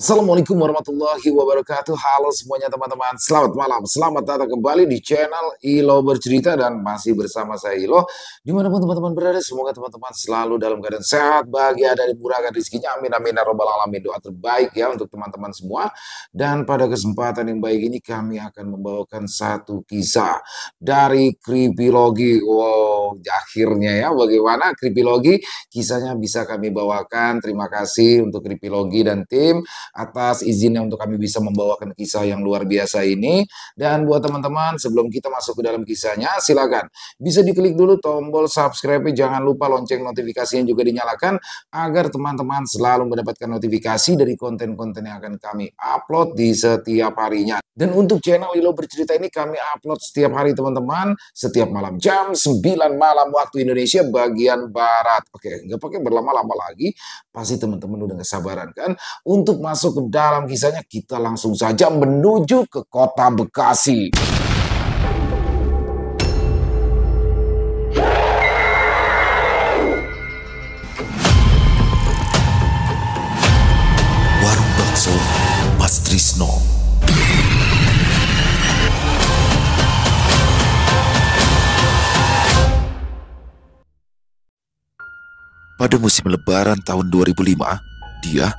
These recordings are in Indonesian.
Assalamualaikum warahmatullahi wabarakatuh. Halo semuanya teman-teman. Selamat malam. Selamat datang kembali di channel Ilo Bercerita dan masih bersama saya Ilo. Dimanapun teman-teman berada, semoga teman-teman selalu dalam keadaan sehat, bahagia, dan dimurahkan rezekinya. Amin amin ya robbal alamin. Doa terbaik ya untuk teman-teman semua. Dan pada kesempatan yang baik ini kami akan membawakan satu kisah dari Kripilogi. Wow, akhirnya ya bagaimana Kripilogi kisahnya bisa kami bawakan. Terima kasih untuk Kripilogi dan tim atas izinnya untuk kami bisa membawakan kisah yang luar biasa ini. Dan buat teman-teman, sebelum kita masuk ke dalam kisahnya, silakan bisa diklik dulu tombol subscribe, jangan lupa lonceng notifikasinya juga dinyalakan agar teman-teman selalu mendapatkan notifikasi dari konten-konten yang akan kami upload di setiap harinya. Dan untuk channel Ilo Bercerita ini kami upload setiap hari teman-teman, setiap malam jam 9 malam waktu Indonesia bagian Barat. Oke, nggak pakai berlama-lama lagi, pasti teman-teman udah gak sabaran kan untuk masuk ke dalam kisahnya. Kita langsung saja menuju ke kota Bekasi. Warung bakso Mas Trisno. Pada musim lebaran tahun 2005, dia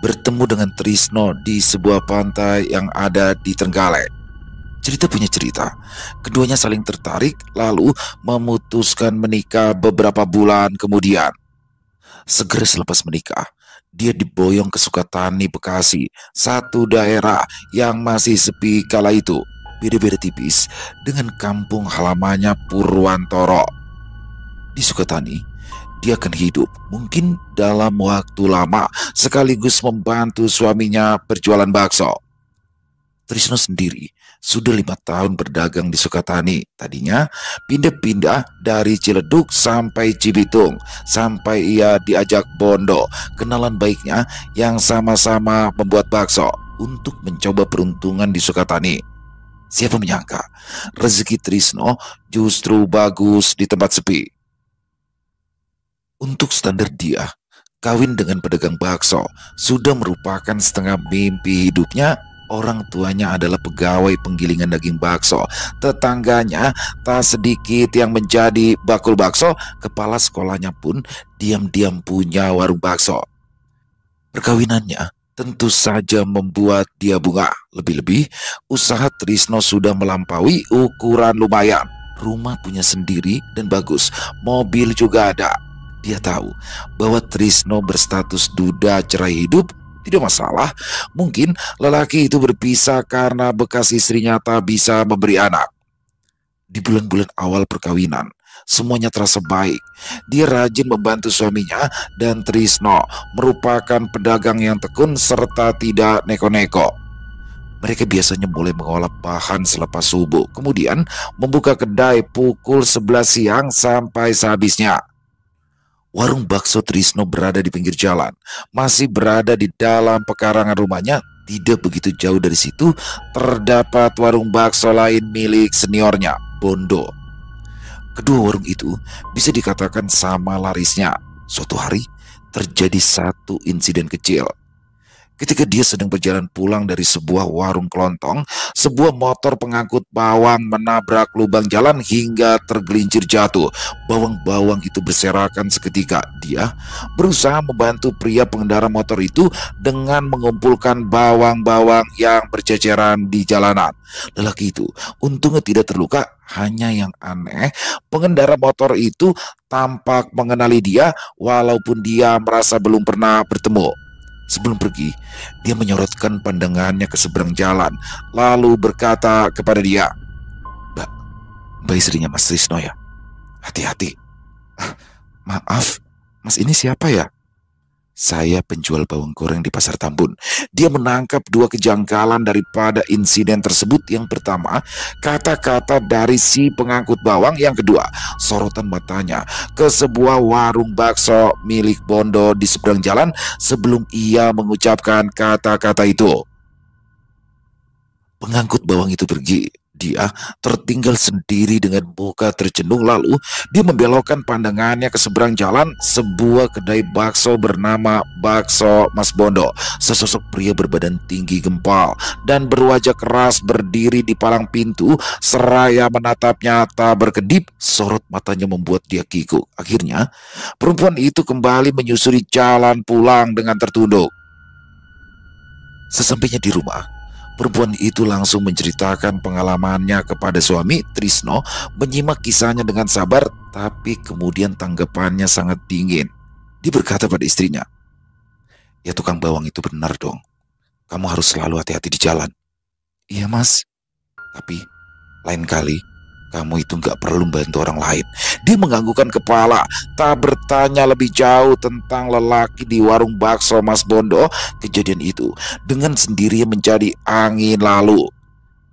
bertemu dengan Trisno di sebuah pantai yang ada di Trenggalek. Cerita punya cerita, keduanya saling tertarik lalu memutuskan menikah beberapa bulan kemudian. Segera selepas menikah, dia diboyong ke Sukatani, Bekasi, satu daerah yang masih sepi kala itu. Beda-beda tipis dengan kampung halamannya Purwantoro. Di Sukatani, dia akan hidup mungkin dalam waktu lama sekaligus membantu suaminya berjualan bakso. Trisno sendiri sudah 5 tahun berdagang di Sukatani. Tadinya pindah-pindah dari Ciledug sampai Cibitung, sampai ia diajak Bondo, kenalan baiknya yang sama-sama membuat bakso, untuk mencoba peruntungan di Sukatani. Siapa menyangka rezeki Trisno justru bagus di tempat sepi. Untuk standar dia, kawin dengan pedagang bakso sudah merupakan setengah mimpi hidupnya. Orang tuanya adalah pegawai penggilingan daging bakso. Tetangganya tak sedikit yang menjadi bakul bakso. Kepala sekolahnya pun diam-diam punya warung bakso. Perkawinannya tentu saja membuat dia bunga. Lebih-lebih, usaha Trisno sudah melampaui ukuran lumayan. Rumah punya sendiri dan bagus, mobil juga ada. Dia tahu bahwa Trisno berstatus duda cerai hidup, tidak masalah. Mungkin lelaki itu berpisah karena bekas istrinya tak bisa memberi anak. Di bulan-bulan awal perkawinan, semuanya terasa baik. Dia rajin membantu suaminya dan Trisno merupakan pedagang yang tekun serta tidak neko-neko. Mereka biasanya mulai mengolah bahan selepas subuh, kemudian membuka kedai pukul 11 siang sampai sehabisnya. Warung bakso Trisno berada di pinggir jalan, masih berada di dalam pekarangan rumahnya. Tidak begitu jauh dari situ terdapat warung bakso lain milik seniornya, Bondo. Kedua warung itu bisa dikatakan sama larisnya. Suatu hari terjadi satu insiden kecil. Ketika dia sedang berjalan pulang dari sebuah warung kelontong, sebuah motor pengangkut bawang menabrak lubang jalan hingga tergelincir jatuh. Bawang-bawang itu berserakan seketika. Dia berusaha membantu pria pengendara motor itu dengan mengumpulkan bawang-bawang yang berceceran di jalanan. Lelaki itu untungnya tidak terluka. Hanya yang aneh, pengendara motor itu tampak mengenali dia walaupun dia merasa belum pernah bertemu. Sebelum pergi, dia menyorotkan pandangannya ke seberang jalan, lalu berkata kepada dia, Mbak istrinya Mas Trisno ya? Hati-hati. Maaf, Mas ini siapa ya? Saya penjual bawang goreng di Pasar Tambun. Dia menangkap dua kejanggalan daripada insiden tersebut. Yang pertama, kata-kata dari si pengangkut bawang. Yang kedua, sorotan matanya ke sebuah warung bakso milik Bondo di seberang jalan sebelum ia mengucapkan kata-kata itu. Pengangkut bawang itu pergi. Dia tertinggal sendiri dengan muka tercenung, lalu dia membelokkan pandangannya ke seberang jalan, sebuah kedai bakso bernama Bakso Mas Bondo. Sesosok pria berbadan tinggi gempal dan berwajah keras berdiri di palang pintu seraya menatapnya tak berkedip. Sorot matanya membuat dia kikuk. Akhirnya perempuan itu kembali menyusuri jalan pulang dengan tertunduk. Sesampainya di rumah, perempuan itu langsung menceritakan pengalamannya kepada suami. Trisno menyimak kisahnya dengan sabar, tapi kemudian tanggapannya sangat dingin. Dia berkata pada istrinya, "Ya tukang bawang itu benar dong. Kamu harus selalu hati-hati di jalan." "Iya mas, tapi lain kali kamu itu gak perlu membantu orang lain." Dia menganggukkan kepala, tak bertanya lebih jauh tentang lelaki di warung bakso Mas Bondo. Kejadian itu dengan sendirinya menjadi angin lalu.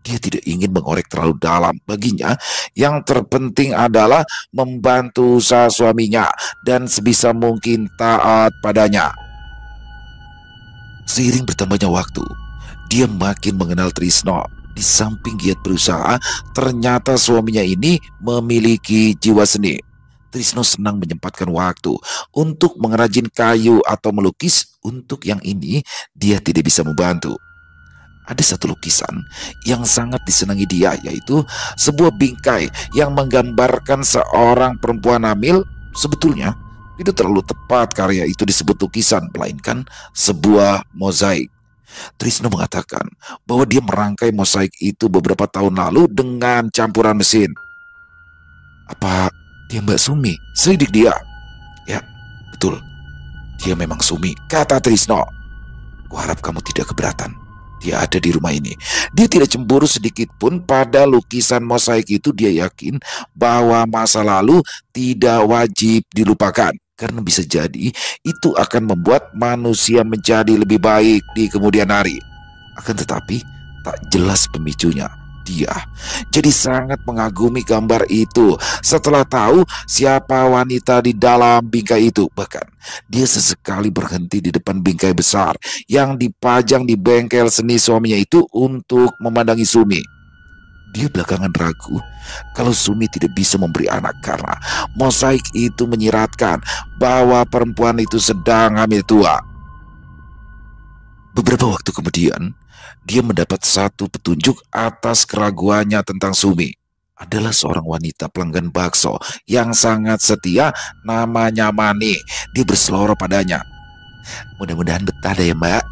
Dia tidak ingin mengorek terlalu dalam. Baginya, yang terpenting adalah membantu usaha suaminya dan sebisa mungkin taat padanya. Seiring bertambahnya waktu, dia makin mengenal Trisno. Di samping giat berusaha, ternyata suaminya ini memiliki jiwa seni. Trisno senang menyempatkan waktu untuk mengrajin kayu atau melukis. Untuk yang ini, dia tidak bisa membantu. Ada satu lukisan yang sangat disenangi dia, yaitu sebuah bingkai yang menggambarkan seorang perempuan hamil. Sebetulnya, tidak terlalu tepat karya itu disebut lukisan, melainkan sebuah mozaik. Trisno mengatakan bahwa dia merangkai mozaik itu beberapa tahun lalu dengan campuran mesin. "Apa dia Mbak Sumi?" selidik dia. "Ya, betul. Dia memang Sumi," kata Trisno. "Kuharap kamu tidak keberatan. Dia ada di rumah ini." Dia tidak cemburu sedikit pun pada lukisan mozaik itu. Dia yakin bahwa masa lalu tidak wajib dilupakan, karena bisa jadi itu akan membuat manusia menjadi lebih baik di kemudian hari. Akan tetapi tak jelas pemicunya. Dia jadi sangat mengagumi gambar itu setelah tahu siapa wanita di dalam bingkai itu. Bahkan dia sesekali berhenti di depan bingkai besar yang dipajang di bengkel seni suaminya itu untuk memandangi Sumi. Dia belakangan ragu kalau Sumi tidak bisa memberi anak karena mozaik itu menyiratkan bahwa perempuan itu sedang hamil tua. Beberapa waktu kemudian, dia mendapat satu petunjuk atas keraguannya tentang Sumi. Adalah seorang wanita pelanggan bakso yang sangat setia, namanya Mani. Dia berseloroh padanya. "Mudah-mudahan betah deh ya mbak.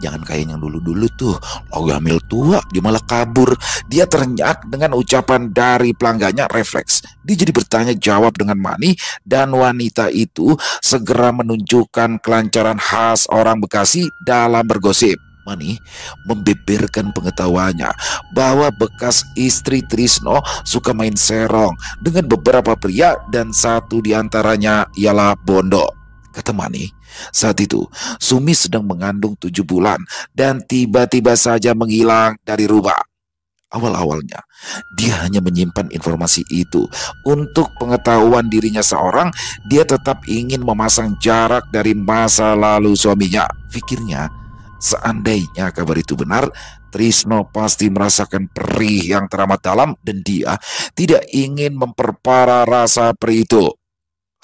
Jangan kayak yang dulu-dulu tuh, lagi hamil tua dia malah kabur." Dia ternyak dengan ucapan dari pelanggannya. Refleks dia jadi bertanya jawab dengan Mani, dan wanita itu segera menunjukkan kelancaran khas orang Bekasi dalam bergosip. Mani membeberkan pengetahuannya bahwa bekas istri Trisno suka main serong dengan beberapa pria, dan satu diantaranya ialah Bondo. Kata Mani, saat itu Sumi sedang mengandung 7 bulan dan tiba-tiba saja menghilang dari rumah. Awal-awalnya dia hanya menyimpan informasi itu untuk pengetahuan dirinya seorang. Dia tetap ingin memasang jarak dari masa lalu suaminya. Pikirnya, seandainya kabar itu benar, Trisno pasti merasakan perih yang teramat dalam, dan dia tidak ingin memperparah rasa perih itu.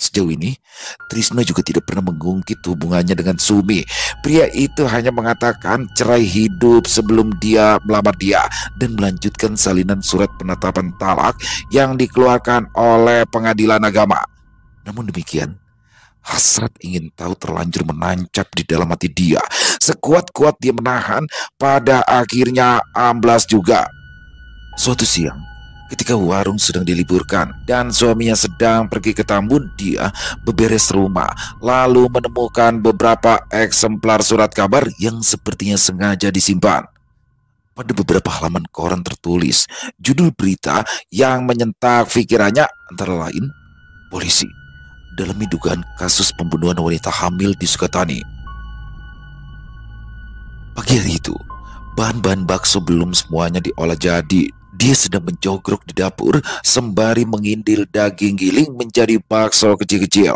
Sejauh ini, Trisno juga tidak pernah mengungkit hubungannya dengan Sumi. Pria itu hanya mengatakan cerai hidup sebelum dia melamar dia dan melanjutkan salinan surat penetapan talak yang dikeluarkan oleh pengadilan agama. Namun demikian, hasrat ingin tahu terlanjur menancap di dalam hati dia. Sekuat-kuat dia menahan, pada akhirnya amblas juga. Suatu siang, ketika warung sedang diliburkan dan suaminya sedang pergi ke Tambun, dia beberes rumah lalu menemukan beberapa eksemplar surat kabar yang sepertinya sengaja disimpan. Pada beberapa halaman koran tertulis judul berita yang menyentak pikirannya, antara lain, "Polisi dalami dugaan kasus pembunuhan wanita hamil di Sukatani." Pagi hari itu, bahan-bahan bakso belum semuanya diolah jadi. Dia sedang menjogrok di dapur sembari mengindil daging giling menjadi bakso kecil-kecil.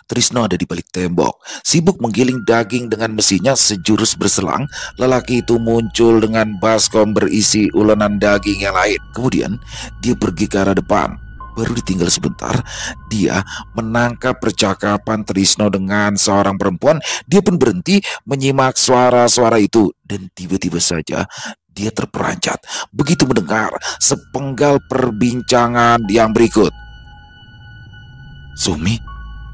Trisno ada di balik tembok, sibuk menggiling daging dengan mesinnya. Sejurus berselang, lelaki itu muncul dengan baskom berisi ulenan daging yang lain. Kemudian dia pergi ke arah depan. Baru ditinggal sebentar, dia menangkap percakapan Trisno dengan seorang perempuan. Dia pun berhenti menyimak suara-suara itu, dan tiba-tiba saja dia terperanjat begitu mendengar sepenggal perbincangan yang berikut. "Sumi,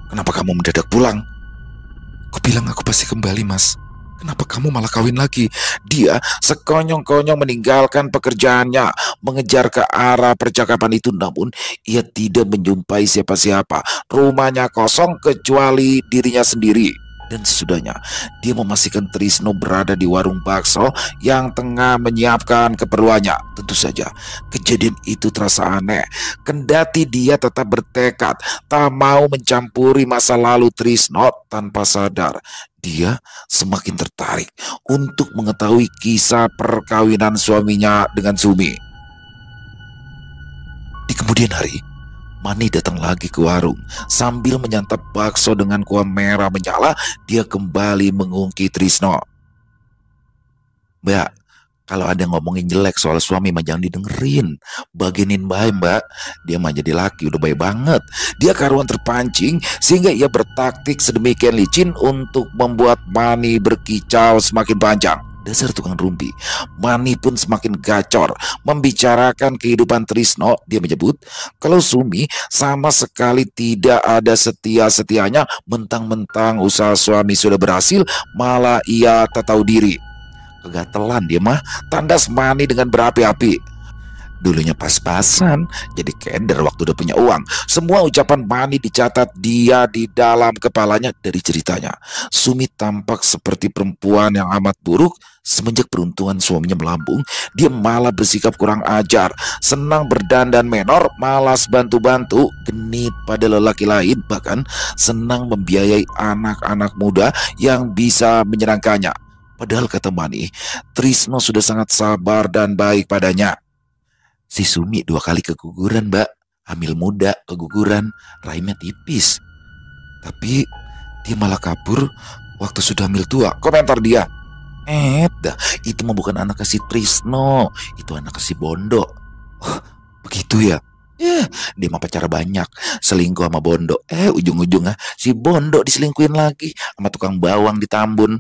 kenapa kamu mendadak pulang?" "Kubilang aku pasti kembali, Mas. Kenapa kamu malah kawin lagi?" Dia sekonyong-konyong meninggalkan pekerjaannya, mengejar ke arah percakapan itu. Namun ia tidak menjumpai siapa-siapa. Rumahnya kosong kecuali dirinya sendiri. Dan sesudahnya, dia memastikan Trisno berada di warung bakso yang tengah menyiapkan keperluannya. Tentu saja, kejadian itu terasa aneh. Kendati dia tetap bertekad tak mau mencampuri masa lalu Trisno, tanpa sadar dia semakin tertarik untuk mengetahui kisah perkawinan suaminya dengan Sumi. Di kemudian hari, Mani datang lagi ke warung. Sambil menyantap bakso dengan kuah merah menyala, dia kembali mengungkit Trisno. "Mbak, kalau ada yang ngomongin jelek soal suami mah jangan didengerin. Bagenin baik, Mbak. Dia mah jadi laki udah baik banget." Dia karuan terpancing sehingga ia bertaktik sedemikian licin untuk membuat Mani berkicau semakin panjang. Dasar tukang rumpi. Mani pun semakin gacor membicarakan kehidupan Trisno. Dia menyebut kalau Sumi sama sekali tidak ada setia-setianya. Mentang-mentang usaha suami sudah berhasil, malah ia tak tahu diri. Kegatelan dia mah, tandas Mani dengan berapi-api. Dulunya pas-pasan, jadi keder waktu udah punya uang. Semua ucapan Mani dicatat dia di dalam kepalanya. Dari ceritanya, Sumi tampak seperti perempuan yang amat buruk. Semenjak peruntungan suaminya melambung, dia malah bersikap kurang ajar, senang berdandan menor, malas bantu-bantu, genit pada lelaki lain, bahkan senang membiayai anak-anak muda yang bisa menyenangkannya. Padahal kata Mani, Trisno sudah sangat sabar dan baik padanya. Si Sumi 2 kali keguguran, Mbak. Hamil muda, keguguran, rahimnya tipis. Tapi dia malah kabur waktu sudah hamil tua. Komentar dia. Dah, itu mah bukan anak si Trisno, itu anak si Bondo. Oh, begitu ya? Dia mah pacar banyak, selingkuh sama Bondo. Ujung-ujungnya si Bondo diselingkuhin lagi sama tukang bawang di Tambun.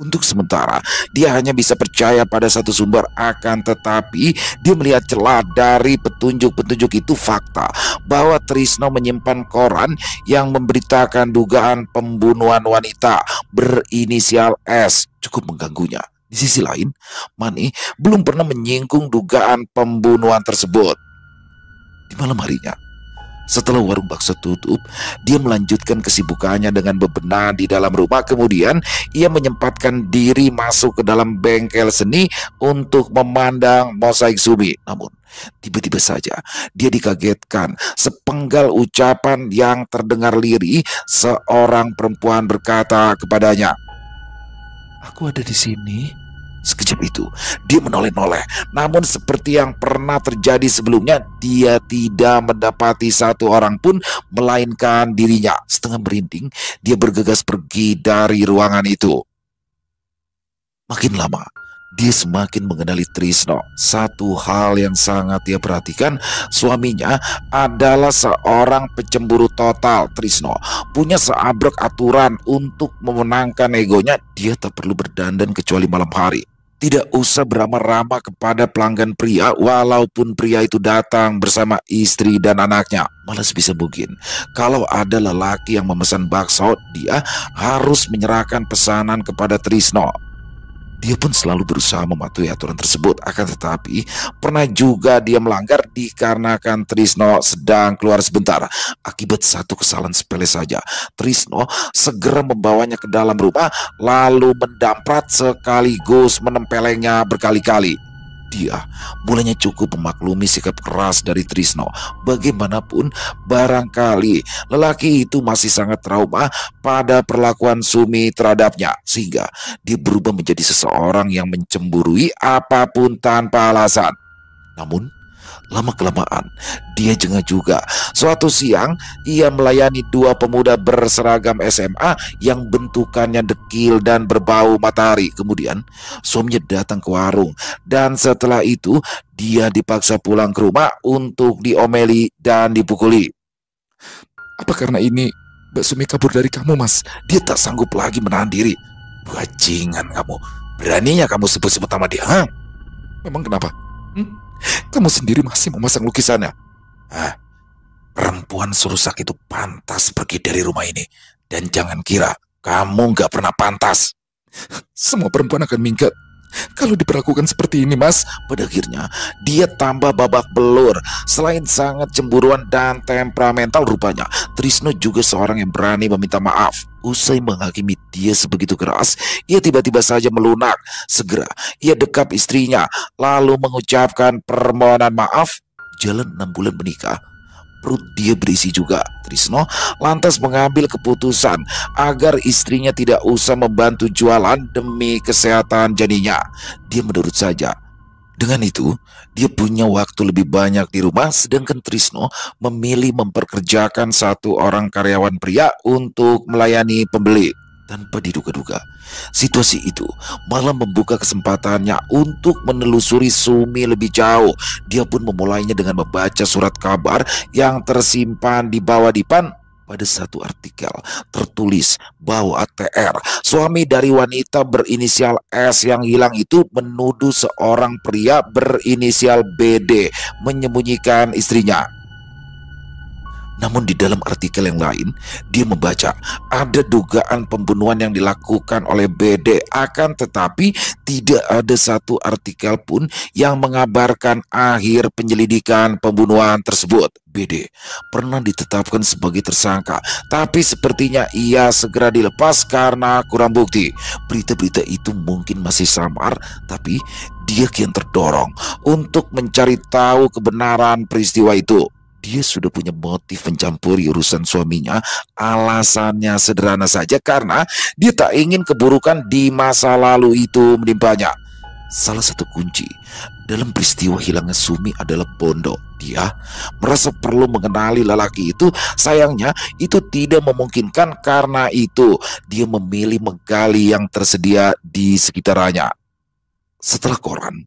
Untuk sementara, dia hanya bisa percaya pada satu sumber, akan tetapi dia melihat celah dari petunjuk-petunjuk itu. Fakta bahwa Trisno menyimpan koran yang memberitakan dugaan pembunuhan wanita berinisial S cukup mengganggunya. Di sisi lain, Mani belum pernah menyinggung dugaan pembunuhan tersebut. Di malam harinya, setelah warung bakso tutup, dia melanjutkan kesibukannya dengan bebenah di dalam rumah. Kemudian ia menyempatkan diri masuk ke dalam bengkel seni untuk memandang mosaik Sumi. Namun tiba-tiba saja dia dikagetkan sepenggal ucapan yang terdengar lirih. Seorang perempuan berkata kepadanya, "Aku ada di sini." Sekejap itu dia menoleh-noleh, namun seperti yang pernah terjadi sebelumnya, dia tidak mendapati satu orang pun melainkan dirinya. Setengah merinding, dia bergegas pergi dari ruangan itu. Makin lama, dia semakin mengenali Trisno. Satu hal yang sangat dia perhatikan, suaminya adalah seorang pencemburu total. Trisno punya seabrek aturan untuk memenangkan egonya. Dia tak perlu berdandan kecuali malam hari. Tidak usah beramah-ramah kepada pelanggan pria, walaupun pria itu datang bersama istri dan anaknya. Malah sebisa mungkin, kalau ada lelaki yang memesan bakso, dia harus menyerahkan pesanan kepada Trisno. Dia pun selalu berusaha mematuhi aturan tersebut. Akan tetapi pernah juga dia melanggar dikarenakan Trisno sedang keluar sebentar. Akibat satu kesalahan sepele saja, Trisno segera membawanya ke dalam rumah, lalu mendamprat sekaligus menempelengnya berkali-kali. Dia mulanya cukup memaklumi sikap keras dari Trisno. Bagaimanapun, barangkali lelaki itu masih sangat trauma pada perlakuan Sumi terhadapnya, sehingga dia berubah menjadi seseorang yang mencemburui apapun tanpa alasan. Namun Lama-kelamaan, dia jengah juga. Suatu siang, ia melayani dua pemuda berseragam SMA yang bentukannya dekil dan berbau matahari. Kemudian, suaminya datang ke warung. Dan setelah itu, dia dipaksa pulang ke rumah untuk diomeli dan dipukuli. Apa karena ini Mbak Sumi kabur dari kamu, Mas? Dia tak sanggup lagi menahan diri. Bajingan kamu. Beraninya kamu sebut-sebut nama dia, ha? Memang kenapa? Kamu sendiri masih memasang lukisannya. Perempuan serusak itu pantas pergi dari rumah ini. Dan jangan kira kamu gak pernah pantas. Semua perempuan akan minggat kalau diperlakukan seperti ini, Mas. Pada akhirnya, dia tambah babak belur. Selain sangat cemburuan dan temperamental rupanya, Trisno juga seorang yang berani meminta maaf. Usai menghakimi dia sebegitu keras, ia tiba-tiba saja melunak. Segera, ia dekap istrinya, lalu mengucapkan permohonan maaf. Jalan 6 bulan menikah, perut dia berisi juga. Trisno lantas mengambil keputusan agar istrinya tidak usah membantu jualan demi kesehatan janinnya. Dia menurut saja. Dengan itu, dia punya waktu lebih banyak di rumah, sedangkan Trisno memilih memperkerjakan satu orang karyawan pria untuk melayani pembeli. Tanpa diduga-duga, situasi itu malah membuka kesempatannya untuk menelusuri Sumi lebih jauh. Dia pun memulainya dengan membaca surat kabar yang tersimpan di bawah dipan. Pada satu artikel tertulis bahwa TR, suami dari wanita berinisial S yang hilang itu, menuduh seorang pria berinisial BD menyembunyikan istrinya. Namun di dalam artikel yang lain, dia membaca ada dugaan pembunuhan yang dilakukan oleh BD, akan tetapi tidak ada satu artikel pun yang mengabarkan akhir penyelidikan pembunuhan tersebut. BD pernah ditetapkan sebagai tersangka, tapi sepertinya ia segera dilepas karena kurang bukti. Berita-berita itu mungkin masih samar, tapi dia kian terdorong untuk mencari tahu kebenaran peristiwa itu. Dia sudah punya motif mencampuri urusan suaminya. Alasannya sederhana saja, karena dia tak ingin keburukan di masa lalu itu menimpanya. Salah satu kunci dalam peristiwa hilangnya Sumi adalah Bondo. Dia merasa perlu mengenali lelaki itu. Sayangnya itu tidak memungkinkan, karena itu dia memilih menggali yang tersedia di sekitarnya. Setelah koran,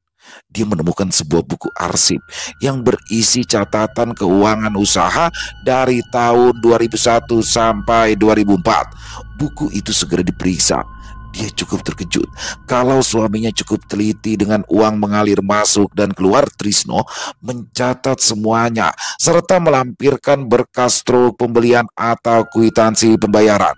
dia menemukan sebuah buku arsip yang berisi catatan keuangan usaha dari tahun 2001 sampai 2004. Buku itu segera diperiksa. Dia cukup terkejut kalau suaminya cukup teliti dengan uang mengalir masuk dan keluar. Trisno mencatat semuanya serta melampirkan berkas truk pembelian atau kwitansi pembayaran.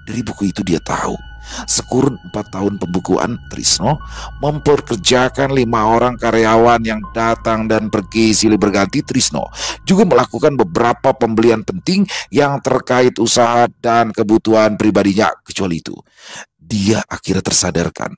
Dari buku itu dia tahu, sekurun 4 tahun pembukuan, Trisno memperkerjakan 5 orang karyawan yang datang dan pergi silih berganti. Trisno juga melakukan beberapa pembelian penting yang terkait usaha dan kebutuhan pribadinya. Kecuali itu, dia akhirnya tersadarkan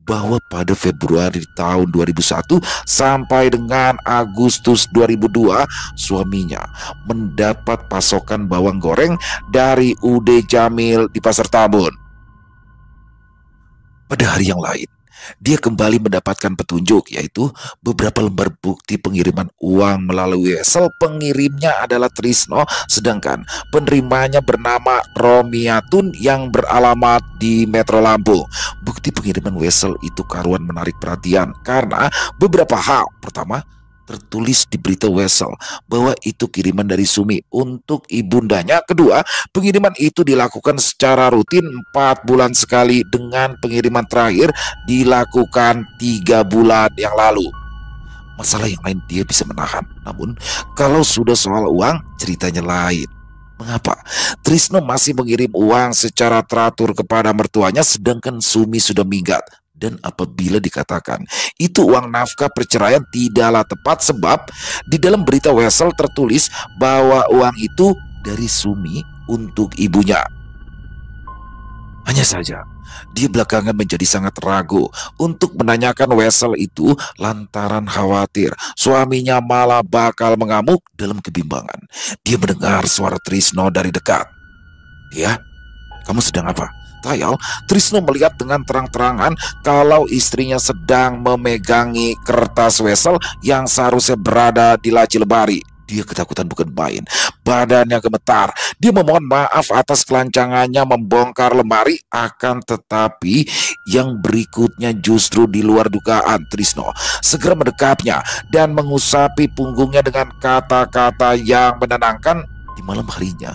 bahwa pada Februari tahun 2001 sampai dengan Agustus 2002, suaminya mendapat pasokan bawang goreng dari UD Jamil di Pasar Tambun. Pada hari yang lain, dia kembali mendapatkan petunjuk, yaitu beberapa lembar bukti pengiriman uang melalui wesel. Pengirimnya adalah Trisno, sedangkan penerimanya bernama Romiatun yang beralamat di Metro Lampung. Bukti pengiriman wesel itu karuan menarik perhatian karena beberapa hal. Pertama, tertulis di berita wesel bahwa itu kiriman dari Sumi untuk ibundanya. Kedua, pengiriman itu dilakukan secara rutin 4 bulan sekali, dengan pengiriman terakhir dilakukan 3 bulan yang lalu. Masalah yang lain dia bisa menahan, namun kalau sudah soal uang, ceritanya lain. Mengapa Trisno masih mengirim uang secara teratur kepada mertuanya sedangkan Sumi sudah minggat? Dan apabila dikatakan itu uang nafkah perceraian, tidaklah tepat, sebab di dalam berita wesel tertulis bahwa uang itu dari Sumi untuk ibunya. Hanya saja dia belakangan menjadi sangat ragu untuk menanyakan wesel itu lantaran khawatir suaminya malah bakal mengamuk. Dalam kebimbangan, dia mendengar suara Trisno dari dekat. "Ya, kamu sedang apa?" Tayal, Trisno melihat dengan terang-terangan kalau istrinya sedang memegangi kertas wesel yang seharusnya berada di laci lemari. Dia ketakutan bukan main, badannya gemetar. Dia memohon maaf atas kelancangannya membongkar lemari, akan tetapi yang berikutnya justru di luar dugaan. Trisno segera mendekapnya dan mengusapi punggungnya dengan kata-kata yang menenangkan. Di malam harinya,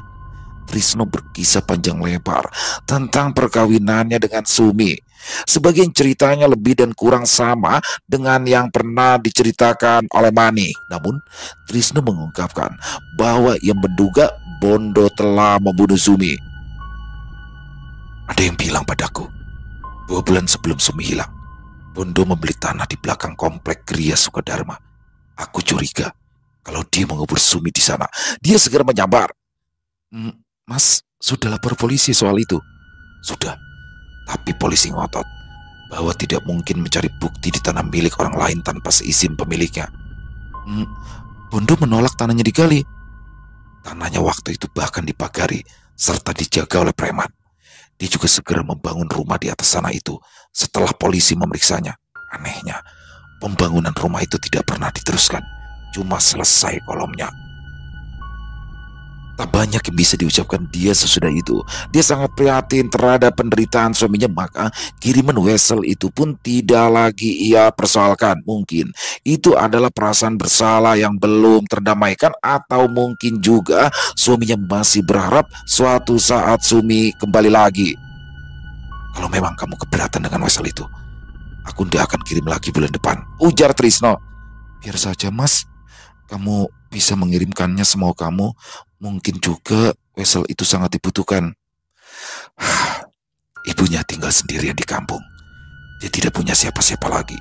Trisno berkisah panjang lebar tentang perkawinannya dengan Sumi. Sebagian ceritanya lebih dan kurang sama dengan yang pernah diceritakan oleh Mani. Namun, Trisno mengungkapkan bahwa ia menduga Bondo telah membunuh Sumi. Ada yang bilang padaku, 2 bulan sebelum Sumi hilang, Bondo membeli tanah di belakang komplek Gria Sukadharma. Aku curiga kalau dia mengubur Sumi di sana. Dia segera menyambar. Mas, sudah lapor polisi soal itu? Sudah, tapi polisi ngotot bahwa tidak mungkin mencari bukti di tanah milik orang lain tanpa seizin pemiliknya. Bondo menolak tanahnya digali. Tanahnya waktu itu bahkan dipagari serta dijaga oleh preman. Dia juga segera membangun rumah di atas tanah itu setelah polisi memeriksanya. Anehnya, pembangunan rumah itu tidak pernah diteruskan, cuma selesai kolomnya. Tak banyak yang bisa diucapkan dia sesudah itu. Dia sangat prihatin terhadap penderitaan suaminya, maka kiriman wesel itu pun tidak lagi ia persoalkan. Mungkin itu adalah perasaan bersalah yang belum terdamaikan, atau mungkin juga suaminya masih berharap suatu saat Sumi kembali lagi. Kalau memang kamu keberatan dengan wesel itu, aku tidak akan kirim lagi bulan depan, ujar Trisno. Biar saja mas, kamu bisa mengirimkannya semau kamu. Mungkin juga wesel itu sangat dibutuhkan. Ibunya tinggal sendirian di kampung. Dia tidak punya siapa-siapa lagi.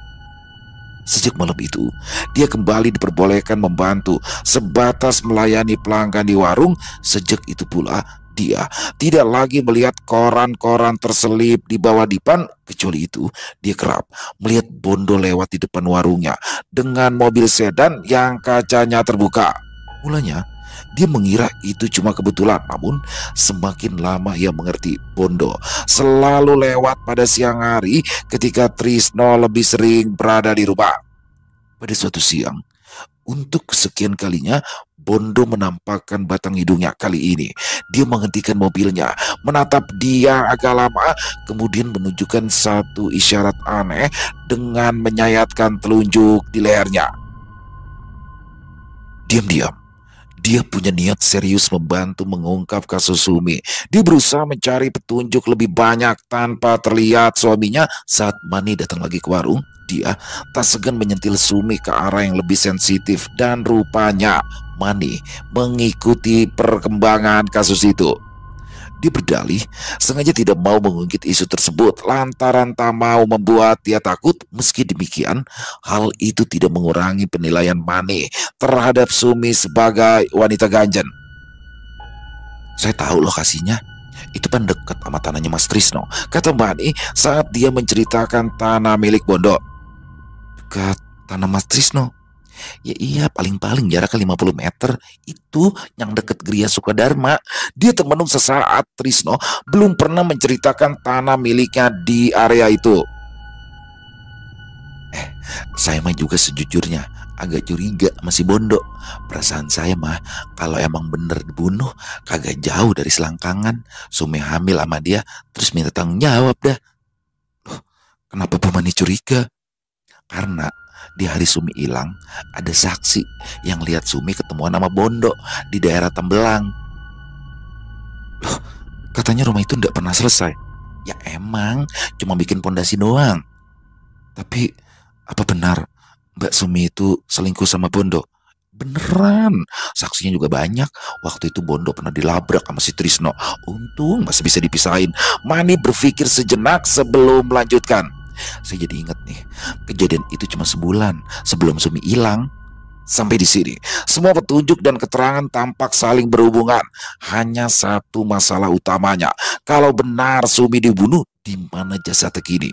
Sejak malam itu, dia kembali diperbolehkan membantu sebatas melayani pelanggan di warung. Sejak itu pula, dia tidak lagi melihat koran-koran terselip di bawah dipan. Kecuali itu, dia kerap melihat Bondo lewat di depan warungnya dengan mobil sedan yang kacanya terbuka. Mulanya, dia mengira itu cuma kebetulan, namun semakin lama ia mengerti Bondo selalu lewat pada siang hari ketika Trisno lebih sering berada di rumah. Pada suatu siang, untuk kesekian kalinya, Bondo menampakkan batang hidungnya. Kali ini, dia menghentikan mobilnya, menatap dia agak lama, kemudian menunjukkan satu isyarat aneh dengan menyayatkan telunjuk di lehernya. Diam-diam, dia punya niat serius membantu mengungkap kasus Sumi. Dia berusaha mencari petunjuk lebih banyak tanpa terlihat suaminya. Saat Mani datang lagi ke warung, dia tak segan menyentil Sumi ke arah yang lebih sensitif. Dan rupanya Mani mengikuti perkembangan kasus itu. Dia berdalih sengaja tidak mau mengungkit isu tersebut lantaran tak mau membuat dia takut. Meski demikian, hal itu tidak mengurangi penilaian Mani terhadap Sumi sebagai wanita ganjen. Saya tahu lokasinya, itu kan dekat sama tanahnya Mas Trisno, kata Mani saat dia menceritakan tanah milik Bondo. Dekat tanah Mas Trisno? Ya iya, paling-paling jaraknya 50 meter. Itu yang deket Gria Sukadharma. Dia termenung sesaat. Trisno belum pernah menceritakan tanah miliknya di area itu. Saya mah juga sejujurnya agak curiga masih Bondo. Perasaan saya mah kalau emang bener dibunuh, kagak jauh dari selangkangan. Sumi hamil sama dia, terus minta tanggung jawab dah. Loh, kenapa Bu Mani curiga? Karena di hari Sumi hilang, ada saksi yang lihat Sumi ketemuan sama Bondo di daerah Tembelang. Loh, katanya rumah itu tidak pernah selesai. Ya emang, cuma bikin pondasi doang. Tapi, apa benar Mbak Sumi itu selingkuh sama Bondo? Beneran, saksinya juga banyak. Waktu itu Bondo pernah dilabrak sama si Trisno. Untung masih bisa dipisahin. Mani berpikir sejenak sebelum melanjutkan. Saya jadi ingat nih, kejadian itu cuma sebulan sebelum Sumi hilang. Sampai di sini, semua petunjuk dan keterangan tampak saling berhubungan. Hanya satu masalah utamanya, kalau benar Sumi dibunuh, di mana jasadnya kini?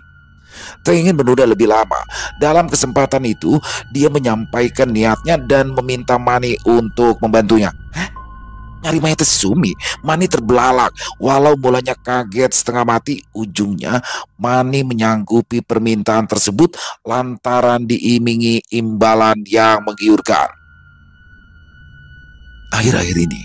Tak ingin menunda lebih lama. Dalam kesempatan itu, dia menyampaikan niatnya dan meminta Mani untuk membantunya. Hah? Nyari mayat si Sumi, Mani terbelalak. Walau mulanya kaget setengah mati, ujungnya Mani menyanggupi permintaan tersebut lantaran diimingi imbalan yang menggiurkan. Akhir-akhir ini,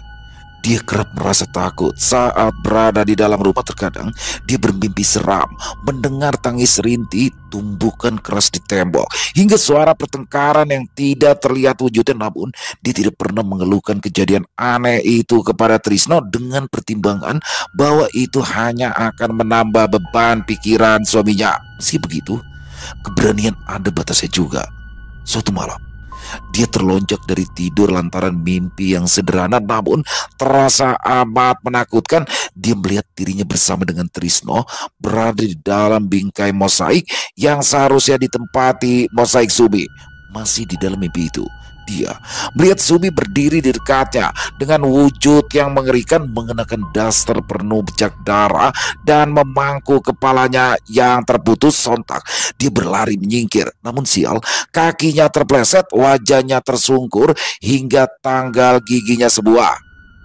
dia kerap merasa takut saat berada di dalam rumah. Terkadang dia bermimpi seram, mendengar tangis rintih, tumbukan keras di tembok, hingga suara pertengkaran yang tidak terlihat wujudnya. Namun dia tidak pernah mengeluhkan kejadian aneh itu kepada Trisno dengan pertimbangan bahwa itu hanya akan menambah beban pikiran suaminya. Meski begitu, keberanian ada batasnya juga. Suatu malam, dia terlonjak dari tidur lantaran mimpi yang sederhana namun terasa amat menakutkan. Dia melihat dirinya bersama dengan Trisno berada di dalam bingkai mosaik yang seharusnya ditempati mosaik Sumi. Masih di dalam mimpi itu, dia melihat Sumi berdiri di dekatnya dengan wujud yang mengerikan, mengenakan daster penuh bercak darah dan memangku kepalanya yang terputus. Sontak dia berlari menyingkir, namun sial, kakinya terpleset, wajahnya tersungkur hingga tanggal giginya sebuah.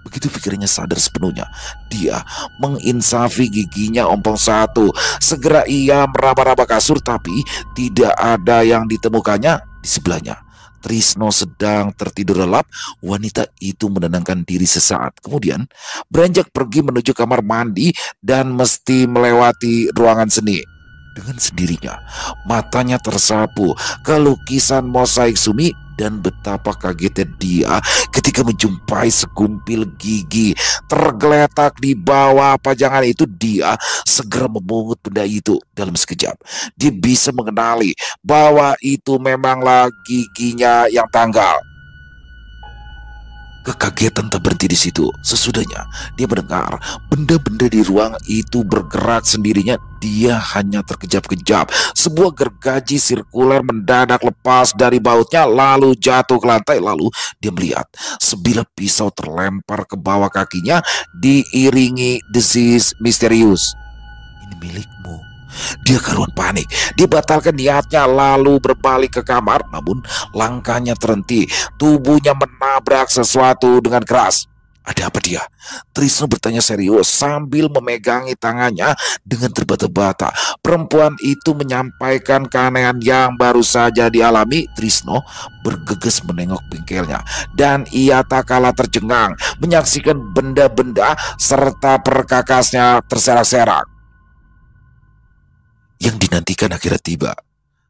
Begitu pikirannya sadar sepenuhnya, dia menginsafi giginya ompong satu. Segera ia meraba-raba kasur, tapi tidak ada yang ditemukannya. Di sebelahnya, Trisno sedang tertidur lelap. Wanita itu menenangkan diri sesaat, kemudian beranjak pergi menuju kamar mandi dan mesti melewati ruangan seni. Dengan sendirinya, matanya tersapu ke lukisan mosaik Sumi dan betapa kagetnya dia ketika menjumpai segumpil gigi tergeletak di bawah pajangan itu. Dia segera memungut benda itu. Dalam sekejap, dia bisa mengenali bahwa itu memanglah giginya yang tanggal. Kekagetan tak berhenti di situ. Sesudahnya dia mendengar benda-benda di ruang itu bergerak sendirinya. Dia hanya terkejap-kejap. Sebuah gergaji sirkuler mendadak lepas dari bautnya lalu jatuh ke lantai. Lalu dia melihat sebilah pisau terlempar ke bawah kakinya diiringi desis misterius. "Ini milikmu." Dia karuan panik. Dia batalkan niatnya lalu berbalik ke kamar, namun langkahnya terhenti. Tubuhnya menabrak sesuatu dengan keras. "Ada apa dia?" Trisno bertanya serius sambil memegangi tangannya dengan terbata-bata. Perempuan itu menyampaikan keanehan yang baru saja dialami. Trisno bergegas menengok bengkelnya dan ia tak kalah tercengang menyaksikan benda-benda serta perkakasnya terserak-serak. Yang dinantikan akhirnya tiba.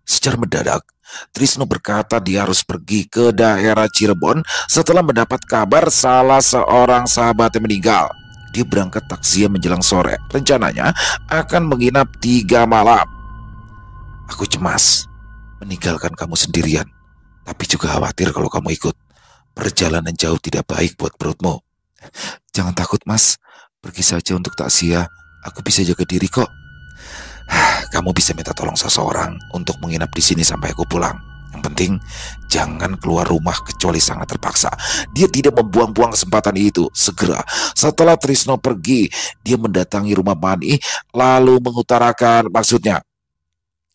Secara mendadak, Trisno berkata dia harus pergi ke daerah Cirebon setelah mendapat kabar salah seorang sahabatnya meninggal. Dia berangkat takziah menjelang sore. Rencananya akan menginap 3 malam. "Aku cemas meninggalkan kamu sendirian, tapi juga khawatir kalau kamu ikut. Perjalanan jauh tidak baik buat perutmu." "Jangan takut, Mas. Pergi saja untuk takziah. Aku bisa jaga diri kok." "Kamu bisa minta tolong seseorang untuk menginap di sini sampai aku pulang. Yang penting jangan keluar rumah kecuali sangat terpaksa." Dia tidak membuang-buang kesempatan itu. Segera setelah Trisno pergi, dia mendatangi rumah Mani lalu mengutarakan maksudnya.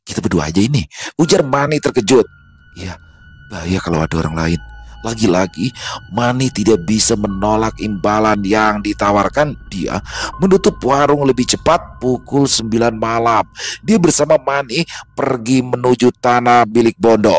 "Kita berdua aja ini," ujar Mani terkejut. "Iya, bahaya kalau ada orang lain." Lagi-lagi Mani tidak bisa menolak imbalan yang ditawarkan. Dia menutup warung lebih cepat pukul 9 malam. Dia bersama Mani pergi menuju tanah milik Bondo.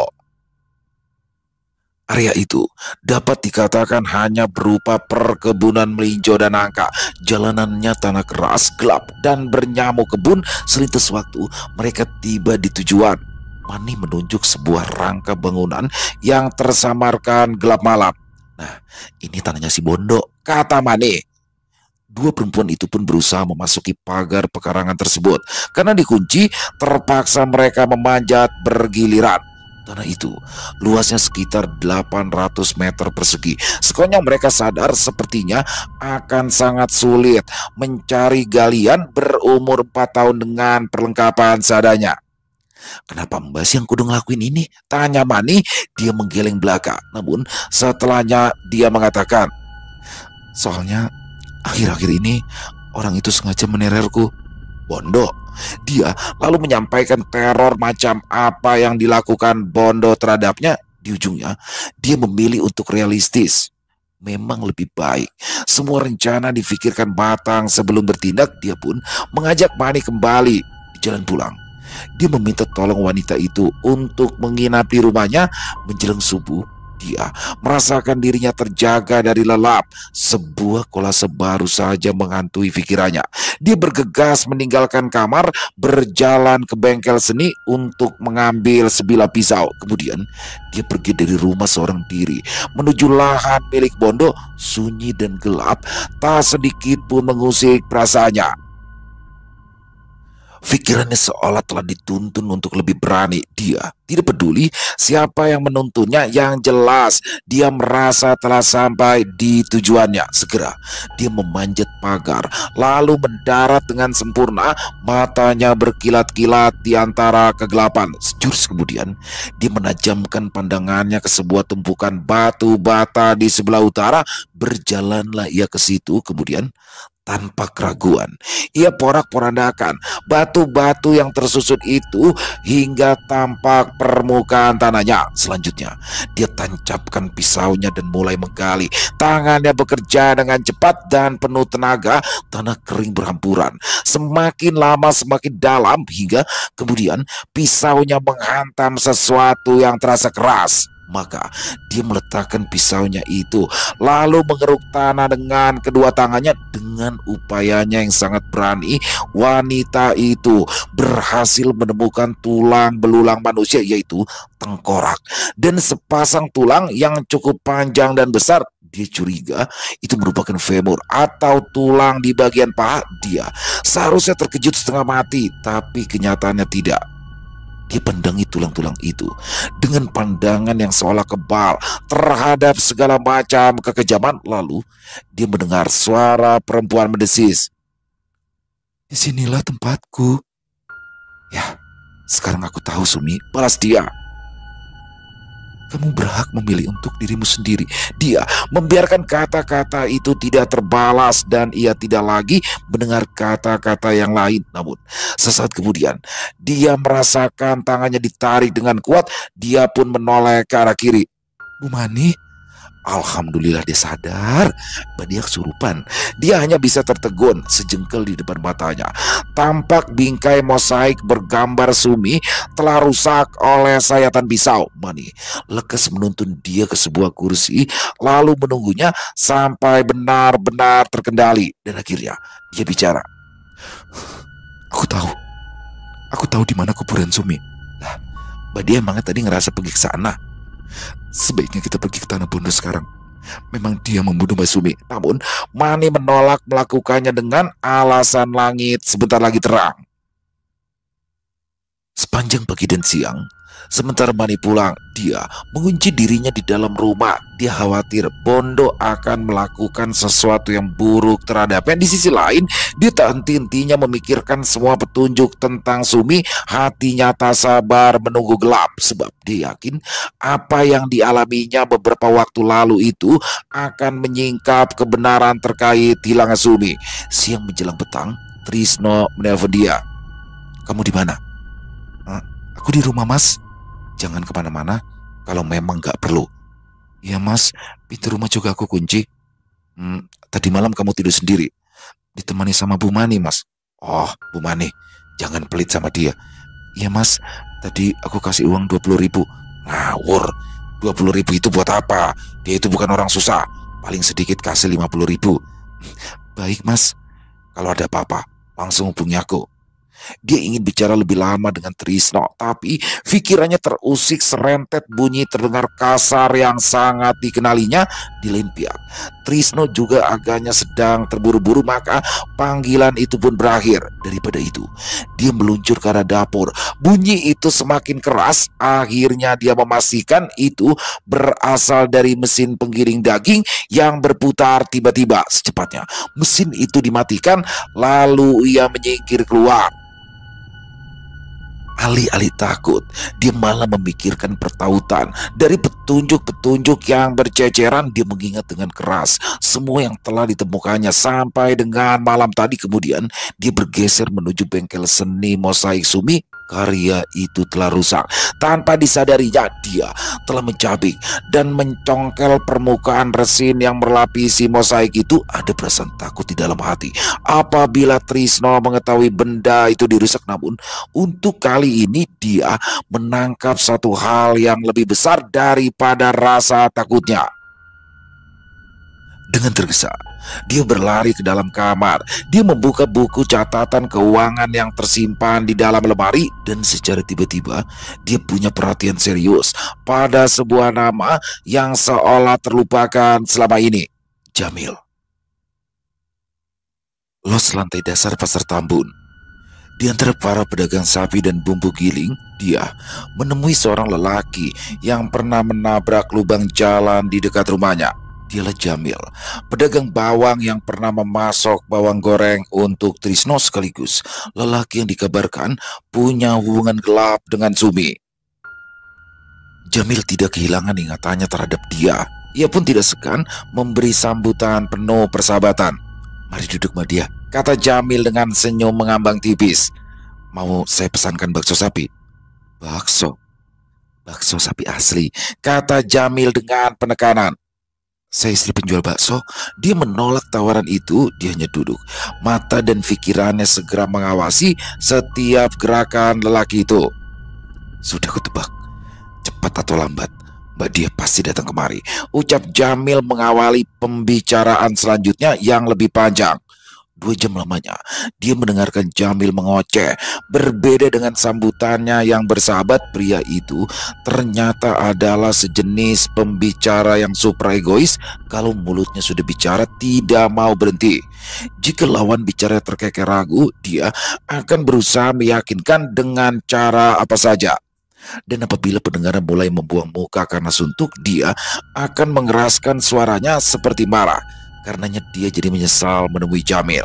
Area itu dapat dikatakan hanya berupa perkebunan melinjo dan nangka. Jalanannya tanah keras, gelap, dan bernyamuk kebun. Selintas waktu mereka tiba di tujuan. Mani menunjuk sebuah rangka bangunan yang tersamarkan gelap malam. "Nah, ini tanahnya si Bondo," kata Mani. Dua perempuan itu pun berusaha memasuki pagar pekarangan tersebut. Karena dikunci, terpaksa mereka memanjat bergiliran. Tanah itu luasnya sekitar 800 meter persegi. Sekonyong mereka sadar sepertinya akan sangat sulit mencari galian berumur 4 tahun dengan perlengkapan seadanya. "Kenapa Mbak sih yang kudu ngelakuin ini?" tanya Mani. Dia menggeleng belaka. Namun setelahnya dia mengatakan, "Soalnya akhir-akhir ini orang itu sengaja menerorku." "Bondo?" Dia lalu menyampaikan teror macam apa yang dilakukan Bondo terhadapnya. Di ujungnya dia memilih untuk realistis. memang lebih baik. Semua rencana difikirkan matang sebelum bertindak. Dia pun mengajak Mani kembali di jalan pulang. Dia meminta tolong wanita itu untuk menginap di rumahnya. Menjelang subuh, dia merasakan dirinya terjaga dari lelap. Sebuah kolase baru saja menghantui pikirannya. Dia bergegas meninggalkan kamar, berjalan ke bengkel seni untuk mengambil sebilah pisau. Kemudian dia pergi dari rumah seorang diri menuju lahan milik Bondo. Sunyi dan gelap, tak sedikit pun mengusik perasaannya. Pikirannya seolah telah dituntun untuk lebih berani. Dia tidak peduli siapa yang menuntunnya. Yang jelas dia merasa telah sampai di tujuannya. Segera dia memanjat pagar, lalu mendarat dengan sempurna. Matanya berkilat-kilat di antara kegelapan. Sejurus kemudian dia menajamkan pandangannya ke sebuah tumpukan batu bata di sebelah utara. Berjalanlah ia ke situ. Kemudian tanpa keraguan ia porak-porandakan batu-batu yang tersusun itu hingga tampak permukaan tanahnya. Selanjutnya dia tancapkan pisaunya dan mulai menggali. Tangannya bekerja dengan cepat dan penuh tenaga. Tanah kering berhamburan, semakin lama semakin dalam, hingga kemudian pisaunya menghantam sesuatu yang terasa keras. Maka dia meletakkan pisaunya itu, lalu mengeruk tanah dengan kedua tangannya. Dengan upayanya yang sangat berani, wanita itu berhasil menemukan tulang belulang manusia, yaitu tengkorak, dan sepasang tulang yang cukup panjang dan besar. Dia curiga itu merupakan femur atau tulang di bagian paha. Dia seharusnya terkejut setengah mati, tapi kenyataannya tidak. Dia pandangi tulang-tulang itu dengan pandangan yang seolah kebal terhadap segala macam kekejaman. Lalu dia mendengar suara perempuan mendesis, Disinilah tempatku. "Ya, sekarang aku tahu, Sumi," balas dia. Kamu berhak memilih untuk dirimu sendiri. Dia membiarkan kata-kata itu tidak terbalas dan ia tidak lagi mendengar kata-kata yang lain. Namun sesaat kemudian dia merasakan tangannya ditarik dengan kuat. Dia pun menoleh ke arah kiri. Bu Mani, Alhamdulillah dia sadar bahwa dia kesurupan. Dia hanya bisa tertegun. Sejengkal di depan matanya tampak bingkai mosaik bergambar Sumi telah rusak oleh sayatan pisau. Mani lekas menuntun dia ke sebuah kursi, lalu menunggunya sampai benar-benar terkendali. Dan akhirnya dia bicara. aku tahu di mana kuburan Sumi. Lah, Mbak dia emangnya tadi ngerasa pergi ke sana? Sebaiknya kita pergi ke Tanah Bondo sekarang. Memang dia membunuh Mbak Sumi. Namun Mani menolak melakukannya dengan alasan langit sebentar lagi terang. Sepanjang pagi dan siang, sementara Mani pulang, dia mengunci dirinya di dalam rumah. Dia khawatir Bondo akan melakukan sesuatu yang buruk terhadapnya. Di sisi lain, dia tak henti-hentinya memikirkan semua petunjuk tentang Sumi. Hatinya tak sabar menunggu gelap, sebab dia yakin apa yang dialaminya beberapa waktu lalu itu akan menyingkap kebenaran terkait hilangnya Sumi. Siang menjelang petang, Trisno menelpon dia. Kamu di mana? Aku di rumah, Mas. Jangan kemana-mana kalau memang gak perlu. Ya Mas, pintu rumah juga aku kunci. Tadi malam kamu tidur sendiri? Ditemani sama Bu Mani, Mas. Oh, Bu Mani, jangan pelit sama dia. Iya, Mas. Tadi aku kasih uang 20.000. Ngawur, 20.000 itu buat apa? Dia itu bukan orang susah. Paling sedikit kasih 50.000. Baik, Mas. Kalau ada apa-apa, langsung hubungi aku. Dia ingin bicara lebih lama dengan Trisno, tapi pikirannya terusik serentet bunyi terdengar kasar yang sangat dikenalinya. Di lain pihak, Trisno juga agaknya sedang terburu-buru, maka panggilan itu pun berakhir. Daripada itu, dia meluncur ke arah dapur. Bunyi itu semakin keras. Akhirnya dia memastikan itu berasal dari mesin penggiling daging yang berputar. Tiba-tiba secepatnya mesin itu dimatikan, lalu ia menyingkir keluar. Alih-alih takut, dia malah memikirkan pertautan. Dari petunjuk-petunjuk yang berceceran, dia mengingat dengan keras semua yang telah ditemukannya sampai dengan malam tadi. Kemudian dia bergeser menuju bengkel seni mosaik Sumi. karya itu telah rusak. Tanpa disadarinya, dia telah mencabik dan mencongkel permukaan resin yang melapisi mosaik itu. Ada perasaan takut di dalam hati apabila Trisno mengetahui benda itu dirusak. Namun untuk kali ini dia menangkap satu hal yang lebih besar daripada rasa takutnya. Dengan tergesa, dia berlari ke dalam kamar. Dia membuka buku catatan keuangan yang tersimpan di dalam lemari, dan secara tiba-tiba dia punya perhatian serius pada sebuah nama yang seolah terlupakan selama ini. Jamil. Los lantai dasar Pasar Tambun. Di antara para pedagang sapi dan bumbu giling, dia menemui seorang lelaki yang pernah menabrak lubang jalan di dekat rumahnya. Dialah Jamil, pedagang bawang yang pernah memasok bawang goreng untuk Trisno, sekaligus lelaki yang dikabarkan punya hubungan gelap dengan Sumi. Jamil tidak kehilangan ingatannya terhadap dia. Ia pun tidak segan memberi sambutan penuh persahabatan. "Mari duduk, Madia," kata Jamil dengan senyum mengambang tipis. "Mau saya pesankan bakso sapi?" "Bakso? Bakso sapi asli," kata Jamil dengan penekanan. "Saya istri penjual bakso." Dia menolak tawaran itu. Dia hanya duduk. Mata dan pikirannya segera mengawasi setiap gerakan lelaki itu. "Sudah kutebak, cepat atau lambat Mbak Dia pasti datang kemari," ucap Jamil mengawali pembicaraan selanjutnya yang lebih panjang. 2 jam lamanya dia mendengarkan Jamil mengoceh. Berbeda dengan sambutannya yang bersahabat, pria itu ternyata adalah sejenis pembicara yang super egois. Kalau mulutnya sudah bicara, tidak mau berhenti. Jika lawan bicara terkekeh ragu, dia akan berusaha meyakinkan dengan cara apa saja. Dan apabila pendengar mulai membuang muka karena suntuk, dia akan mengeraskan suaranya seperti marah. Karenanya dia jadi menyesal menemui Jamil.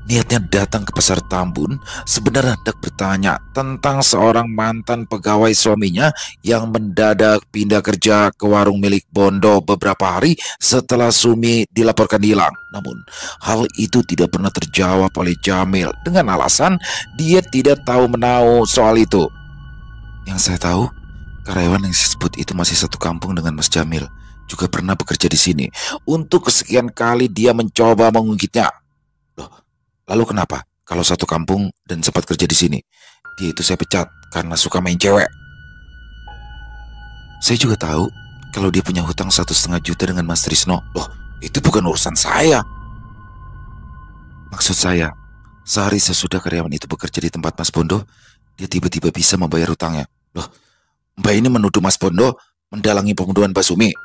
Niatnya datang ke Pasar Tambun sebenarnya hendak bertanya tentang seorang mantan pegawai suaminya yang mendadak pindah kerja ke warung milik Bondo beberapa hari setelah Sumi dilaporkan hilang. Namun hal itu tidak pernah terjawab oleh Jamil dengan alasan dia tidak tahu menahu soal itu. "Yang saya tahu, karyawan yang disebut itu masih satu kampung dengan Mas Jamil, juga pernah bekerja di sini." Untuk kesekian kali dia mencoba mengungkitnya. "Loh, lalu kenapa kalau satu kampung dan sempat kerja di sini? Dia itu saya pecat karena suka main cewek." "Saya juga tahu kalau dia punya hutang 1,5 juta dengan Mas Trisno." "Loh, itu bukan urusan saya." "Maksud saya, sehari sesudah karyawan itu bekerja di tempat Mas Bondo, dia tiba-tiba bisa membayar hutangnya." "Loh, Mbak ini menuduh Mas Bondo mendalangi pembunuhan Mbak Sumi?"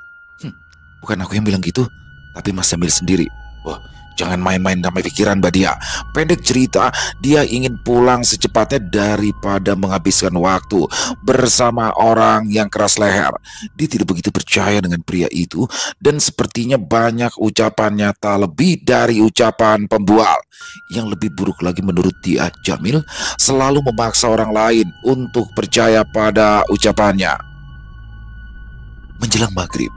"Bukan aku yang bilang gitu, tapi Mas Jamil sendiri." "Wah, jangan main-main sama pikiran Mbak Dia." Pendek cerita, dia ingin pulang secepatnya daripada menghabiskan waktu bersama orang yang keras leher. Dia tidak begitu percaya dengan pria itu, dan sepertinya banyak ucapannya tak lebih dari ucapan pembual. Yang lebih buruk lagi menurut dia, Jamil selalu memaksa orang lain untuk percaya pada ucapannya. Menjelang maghrib,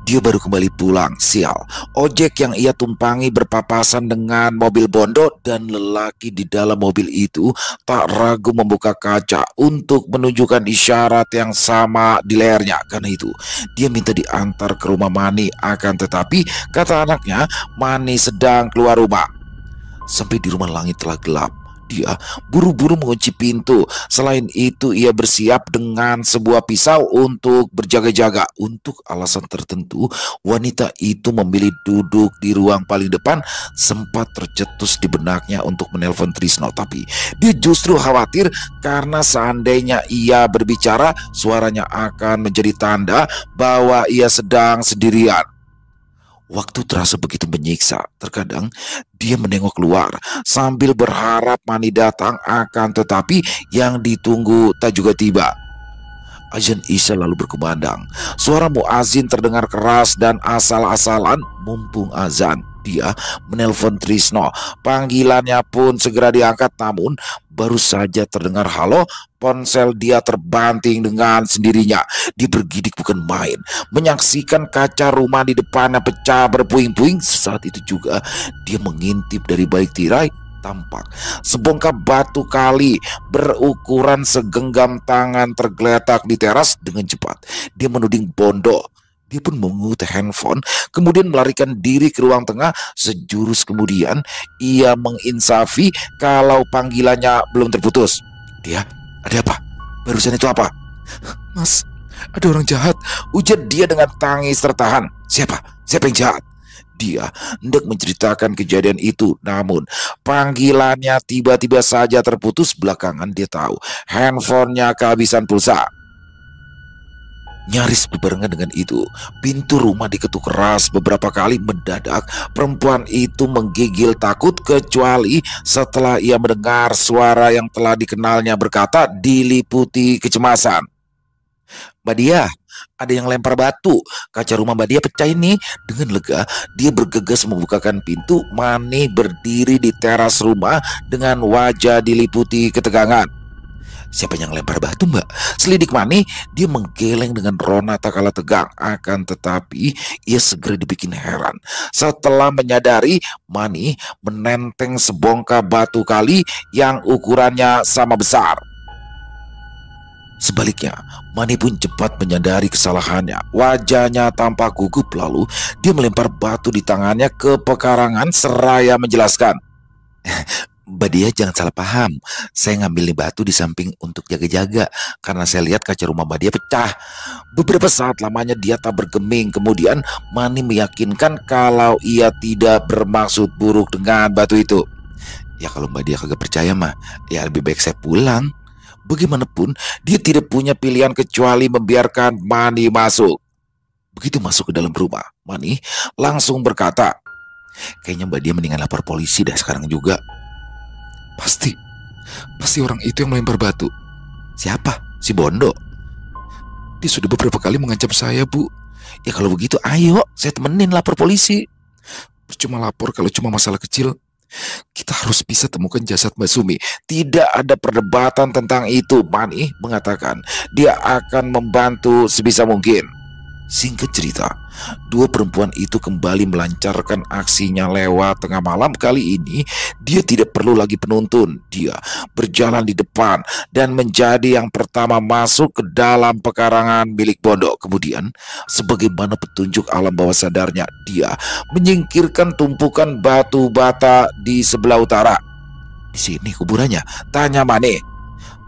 dia baru kembali pulang. Sial, ojek yang ia tumpangi berpapasan dengan mobil Bondo, dan lelaki di dalam mobil itu tak ragu membuka kaca untuk menunjukkan isyarat yang sama di lehernya. Karena itu, dia minta diantar ke rumah Mani. Akan tetapi, kata anaknya, Mani sedang keluar rumah. Sampai di rumah langit telah gelap. Dia buru-buru mengunci pintu. Selain itu, ia bersiap dengan sebuah pisau untuk berjaga-jaga. Untuk alasan tertentu, wanita itu memilih duduk di ruang paling depan. Sempat tercetus di benaknya untuk menelpon Trisno, tapi dia justru khawatir karena seandainya ia berbicara, suaranya akan menjadi tanda bahwa ia sedang sendirian. Waktu terasa begitu menyiksa. Terkadang dia menengok keluar sambil berharap Mani datang, akan tetapi yang ditunggu tak juga tiba. Azan Isya lalu berkumandang. Suara muazin terdengar keras dan asal-asalan. Mumpung azan, dia menelpon Trisno. Panggilannya pun segera diangkat, namun baru saja terdengar halo, ponsel dia terbanting dengan sendirinya. Dia bergidik bukan main, menyaksikan kaca rumah di depannya pecah berpuing-puing. Saat itu juga dia mengintip dari balik tirai, tampak sebongkah batu kali berukuran segenggam tangan tergeletak di teras. Dengan cepat dia menuding Bondo. Dia pun memungut handphone, kemudian melarikan diri ke ruang tengah. Sejurus kemudian ia menginsafi kalau panggilannya belum terputus. "Dia, ada apa? Barusan itu apa?" Mas, ada orang jahat, ujar dia dengan tangis tertahan. Siapa? Siapa yang jahat? Dia hendak menceritakan kejadian itu, namun panggilannya tiba-tiba saja terputus. Belakangan dia tahu handphonenya kehabisan pulsa. Nyaris berbarengan dengan itu, pintu rumah diketuk keras beberapa kali. Mendadak perempuan itu menggigil takut, kecuali setelah ia mendengar suara yang telah dikenalnya berkata diliputi kecemasan. "Mbak Dia, ada yang lempar batu. Kaca rumah Mbak Dia pecah ini." Dengan lega, dia bergegas membukakan pintu. Mani berdiri di teras rumah dengan wajah diliputi ketegangan. "Siapa yang lempar batu, Mbak?" Selidik Mani. Dia menggeleng dengan rona tak kalah tegang. Akan tetapi ia segera dibikin heran setelah menyadari Mani menenteng sebongkah batu kali yang ukurannya sama besar. Sebaliknya, Mani pun cepat menyadari kesalahannya. Wajahnya tampak gugup, lalu dia melempar batu di tangannya ke pekarangan seraya menjelaskan, "Mbak Dia jangan salah paham. Saya ngambil nih batu di samping untuk jaga-jaga karena saya lihat kaca rumah Mbak Dia pecah." Beberapa saat lamanya dia tak bergeming. Kemudian Mani meyakinkan kalau ia tidak bermaksud buruk dengan batu itu. "Ya kalau Mbak Dia kagak percaya mah, ya lebih baik saya pulang." Bagaimanapun dia tidak punya pilihan kecuali membiarkan Mani masuk. Begitu masuk ke dalam rumah, Mani langsung berkata, "Kayaknya Mbak Dia mendingan lapor polisi dah sekarang juga." Pasti orang itu yang melempar batu. "Siapa? Si Bondo?" Dia sudah beberapa kali mengancam saya, Bu. "Ya kalau begitu ayo, saya temenin lapor polisi." Percuma lapor kalau cuma masalah kecil. Kita harus bisa temukan jasad Mbak Sumi. Tidak ada perdebatan tentang itu. Mani mengatakan dia akan membantu sebisa mungkin. Singkat cerita, dua perempuan itu kembali melancarkan aksinya lewat tengah malam. Kali ini dia tidak perlu lagi penuntun. Dia berjalan di depan dan menjadi yang pertama masuk ke dalam pekarangan milik Bondo. Kemudian, sebagaimana petunjuk alam bawah sadarnya, dia menyingkirkan tumpukan batu bata di sebelah utara. "Di sini kuburannya?" tanya Mane.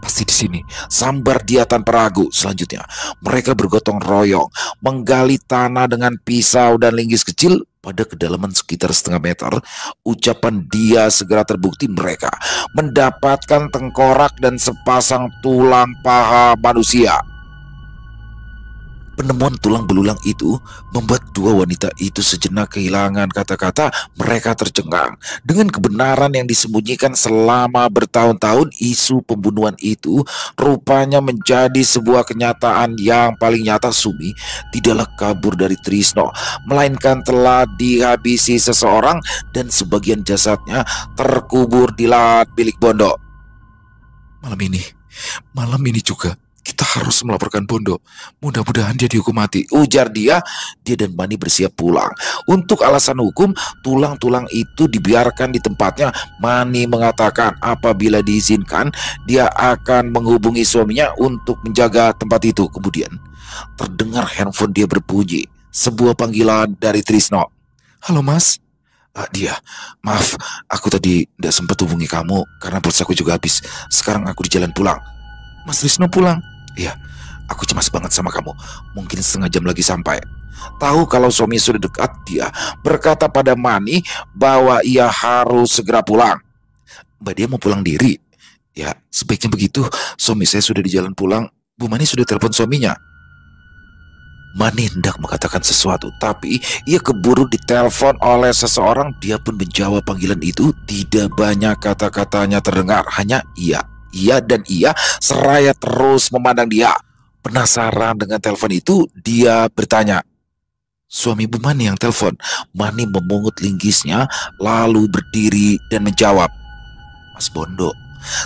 "Pasti di sini," sambar dia tanpa ragu. Selanjutnya, mereka bergotong royong menggali tanah dengan pisau dan linggis kecil. Pada kedalaman sekitar setengah meter, ucapan dia segera terbukti. Mereka mendapatkan tengkorak dan sepasang tulang paha manusia. Penemuan tulang belulang itu membuat dua wanita itu sejenak kehilangan kata-kata. Mereka tercengang dengan kebenaran yang disembunyikan selama bertahun-tahun. Isu pembunuhan itu rupanya menjadi sebuah kenyataan yang paling nyata. Sumi tidaklah kabur dari Trisno, melainkan telah dihabisi seseorang dan sebagian jasadnya terkubur di lahan milik Bondo. Malam ini juga kita harus melaporkan Bondo. Mudah-mudahan dia dihukum mati, ujar dia. Dia dan Mani bersiap pulang. Untuk alasan hukum, tulang-tulang itu dibiarkan di tempatnya. Mani mengatakan apabila diizinkan, dia akan menghubungi suaminya untuk menjaga tempat itu. Kemudian terdengar handphone dia berbunyi. Sebuah panggilan dari Trisno. "Halo Mas." Dia, maaf, aku tadi tidak sempat hubungi kamu karena pulsaku juga habis. Sekarang aku di jalan pulang. "Mas Trisno pulang?" "Iya, aku cemas banget sama kamu. Mungkin setengah jam lagi sampai." Tahu kalau suami sudah dekat, dia berkata pada Mani bahwa ia harus segera pulang. "Mbak Dia mau pulang diri?" "Ya, sebaiknya begitu. Suami saya sudah di jalan pulang. Bu Mani sudah telepon suaminya." Mani hendak mengatakan sesuatu, tapi ia keburu ditelepon oleh seseorang. Dia pun menjawab panggilan itu. Tidak banyak kata-katanya terdengar, hanya iya dan iya seraya terus memandang dia. Penasaran dengan telepon itu, dia bertanya, "Suami Bu Mani yang telepon?" Mani memungut linggisnya, lalu berdiri dan menjawab, "Mas Bondo."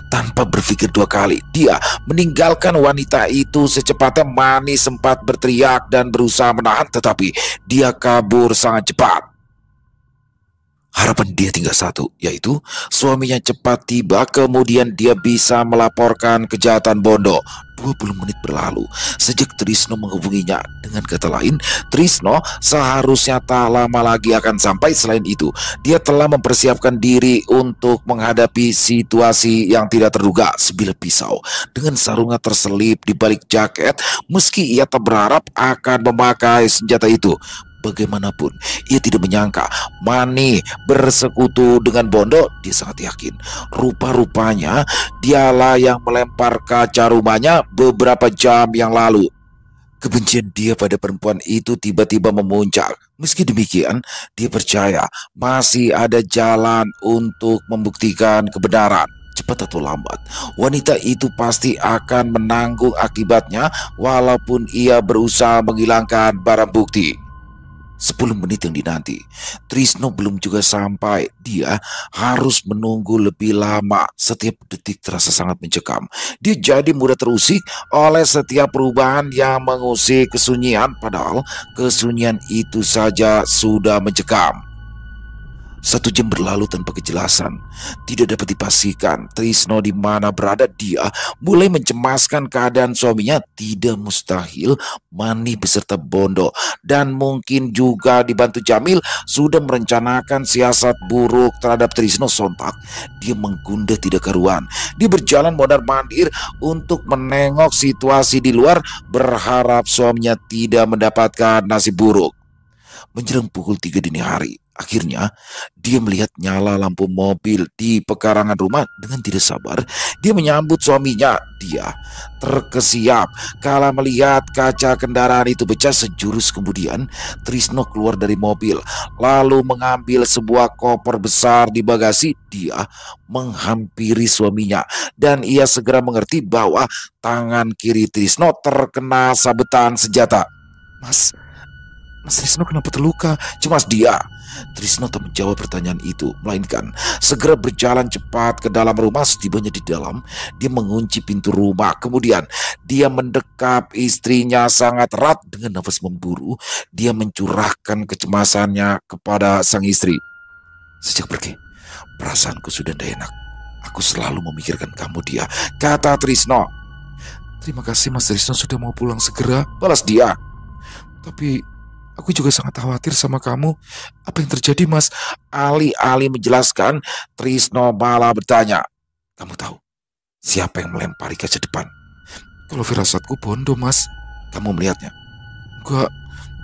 Tanpa berpikir dua kali, dia meninggalkan wanita itu secepatnya. Mani sempat berteriak dan berusaha menahan, tetapi dia kabur sangat cepat. Harapan dia tinggal satu, yaitu suaminya cepat tiba kemudian dia bisa melaporkan kejahatan Bondo. 20 menit berlalu sejak Trisno menghubunginya. Dengan kata lain, Trisno seharusnya tak lama lagi akan sampai. Selain itu, dia telah mempersiapkan diri untuk menghadapi situasi yang tidak terduga. Sebilah pisau dengan sarungnya terselip di balik jaket, meski ia tak berharap akan memakai senjata itu. Bagaimanapun, ia tidak menyangka Mani bersekutu dengan Bondo. Dia sangat yakin rupa-rupanya dialah yang melempar kaca rumahnya beberapa jam yang lalu. Kebencian dia pada perempuan itu tiba-tiba memuncak. Meski demikian, dia percaya masih ada jalan untuk membuktikan kebenaran. Cepat atau lambat, wanita itu pasti akan menanggung akibatnya walaupun ia berusaha menghilangkan barang bukti. 10 menit yang dinanti, Trisno belum juga sampai. Dia harus menunggu lebih lama. Setiap detik terasa sangat mencekam. Dia jadi mudah terusik oleh setiap perubahan yang mengusik kesunyian. Padahal kesunyian itu saja sudah mencekam. 1 jam berlalu tanpa kejelasan. Tidak dapat dipastikan Trisno di mana berada. Dia mulai mencemaskan keadaan suaminya. Tidak mustahil Mani beserta Bondo dan mungkin juga dibantu Jamil sudah merencanakan siasat buruk terhadap Trisno. Sontak dia menggunda tidak karuan. Dia berjalan mondar-mandir untuk menengok situasi di luar, berharap suaminya tidak mendapatkan nasib buruk. Menjelang pukul 3 dini hari, akhirnya dia melihat nyala lampu mobil di pekarangan rumah. Dengan tidak sabar, dia menyambut suaminya. Dia terkesiap kala melihat kaca kendaraan itu pecah. Sejurus kemudian, Trisno keluar dari mobil, lalu mengambil sebuah koper besar di bagasi. Dia menghampiri suaminya, dan ia segera mengerti bahwa tangan kiri Trisno terkena sabetan senjata. Mas Trisno kenapa terluka? Cemas dia. Trisno tak menjawab pertanyaan itu, melainkan segera berjalan cepat ke dalam rumah. Setibanya di dalam, dia mengunci pintu rumah. Kemudian dia mendekap istrinya sangat erat. Dengan nafas memburu, dia mencurahkan kecemasannya kepada sang istri. Sejak pergi, perasaanku sudah tidak enak. Aku selalu memikirkan kamu, dia, kata Trisno. Terima kasih Mas Trisno sudah mau pulang segera, balas dia. Tapi aku juga sangat khawatir sama kamu. Apa yang terjadi, Mas? Alih-alih menjelaskan, Trisno malah bertanya, kamu tahu siapa yang melempari kaca depan? Kalau firasatku Bondo, Mas. Kamu melihatnya? Enggak,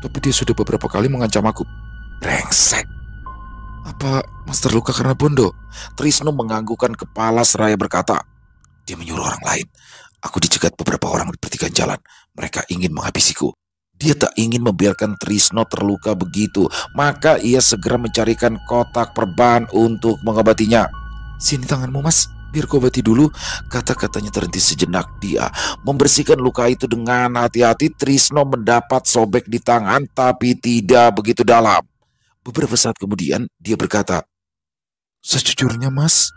tapi dia sudah beberapa kali mengancam aku. Brengsek. Apa Mas terluka karena Bondo? Trisno menganggukkan kepala seraya berkata, dia menyuruh orang lain. Aku dicegat beberapa orang di pertigaan jalan. Mereka ingin menghabisiku. Dia tak ingin membiarkan Trisno terluka begitu, maka ia segera mencarikan kotak perban untuk mengobatinya. Sini tanganmu, Mas, biar ku obati dulu. Kata-katanya terhenti sejenak. Dia membersihkan luka itu dengan hati-hati. Trisno mendapat sobek di tangan, tapi tidak begitu dalam. Beberapa saat kemudian dia berkata, sejujurnya, Mas.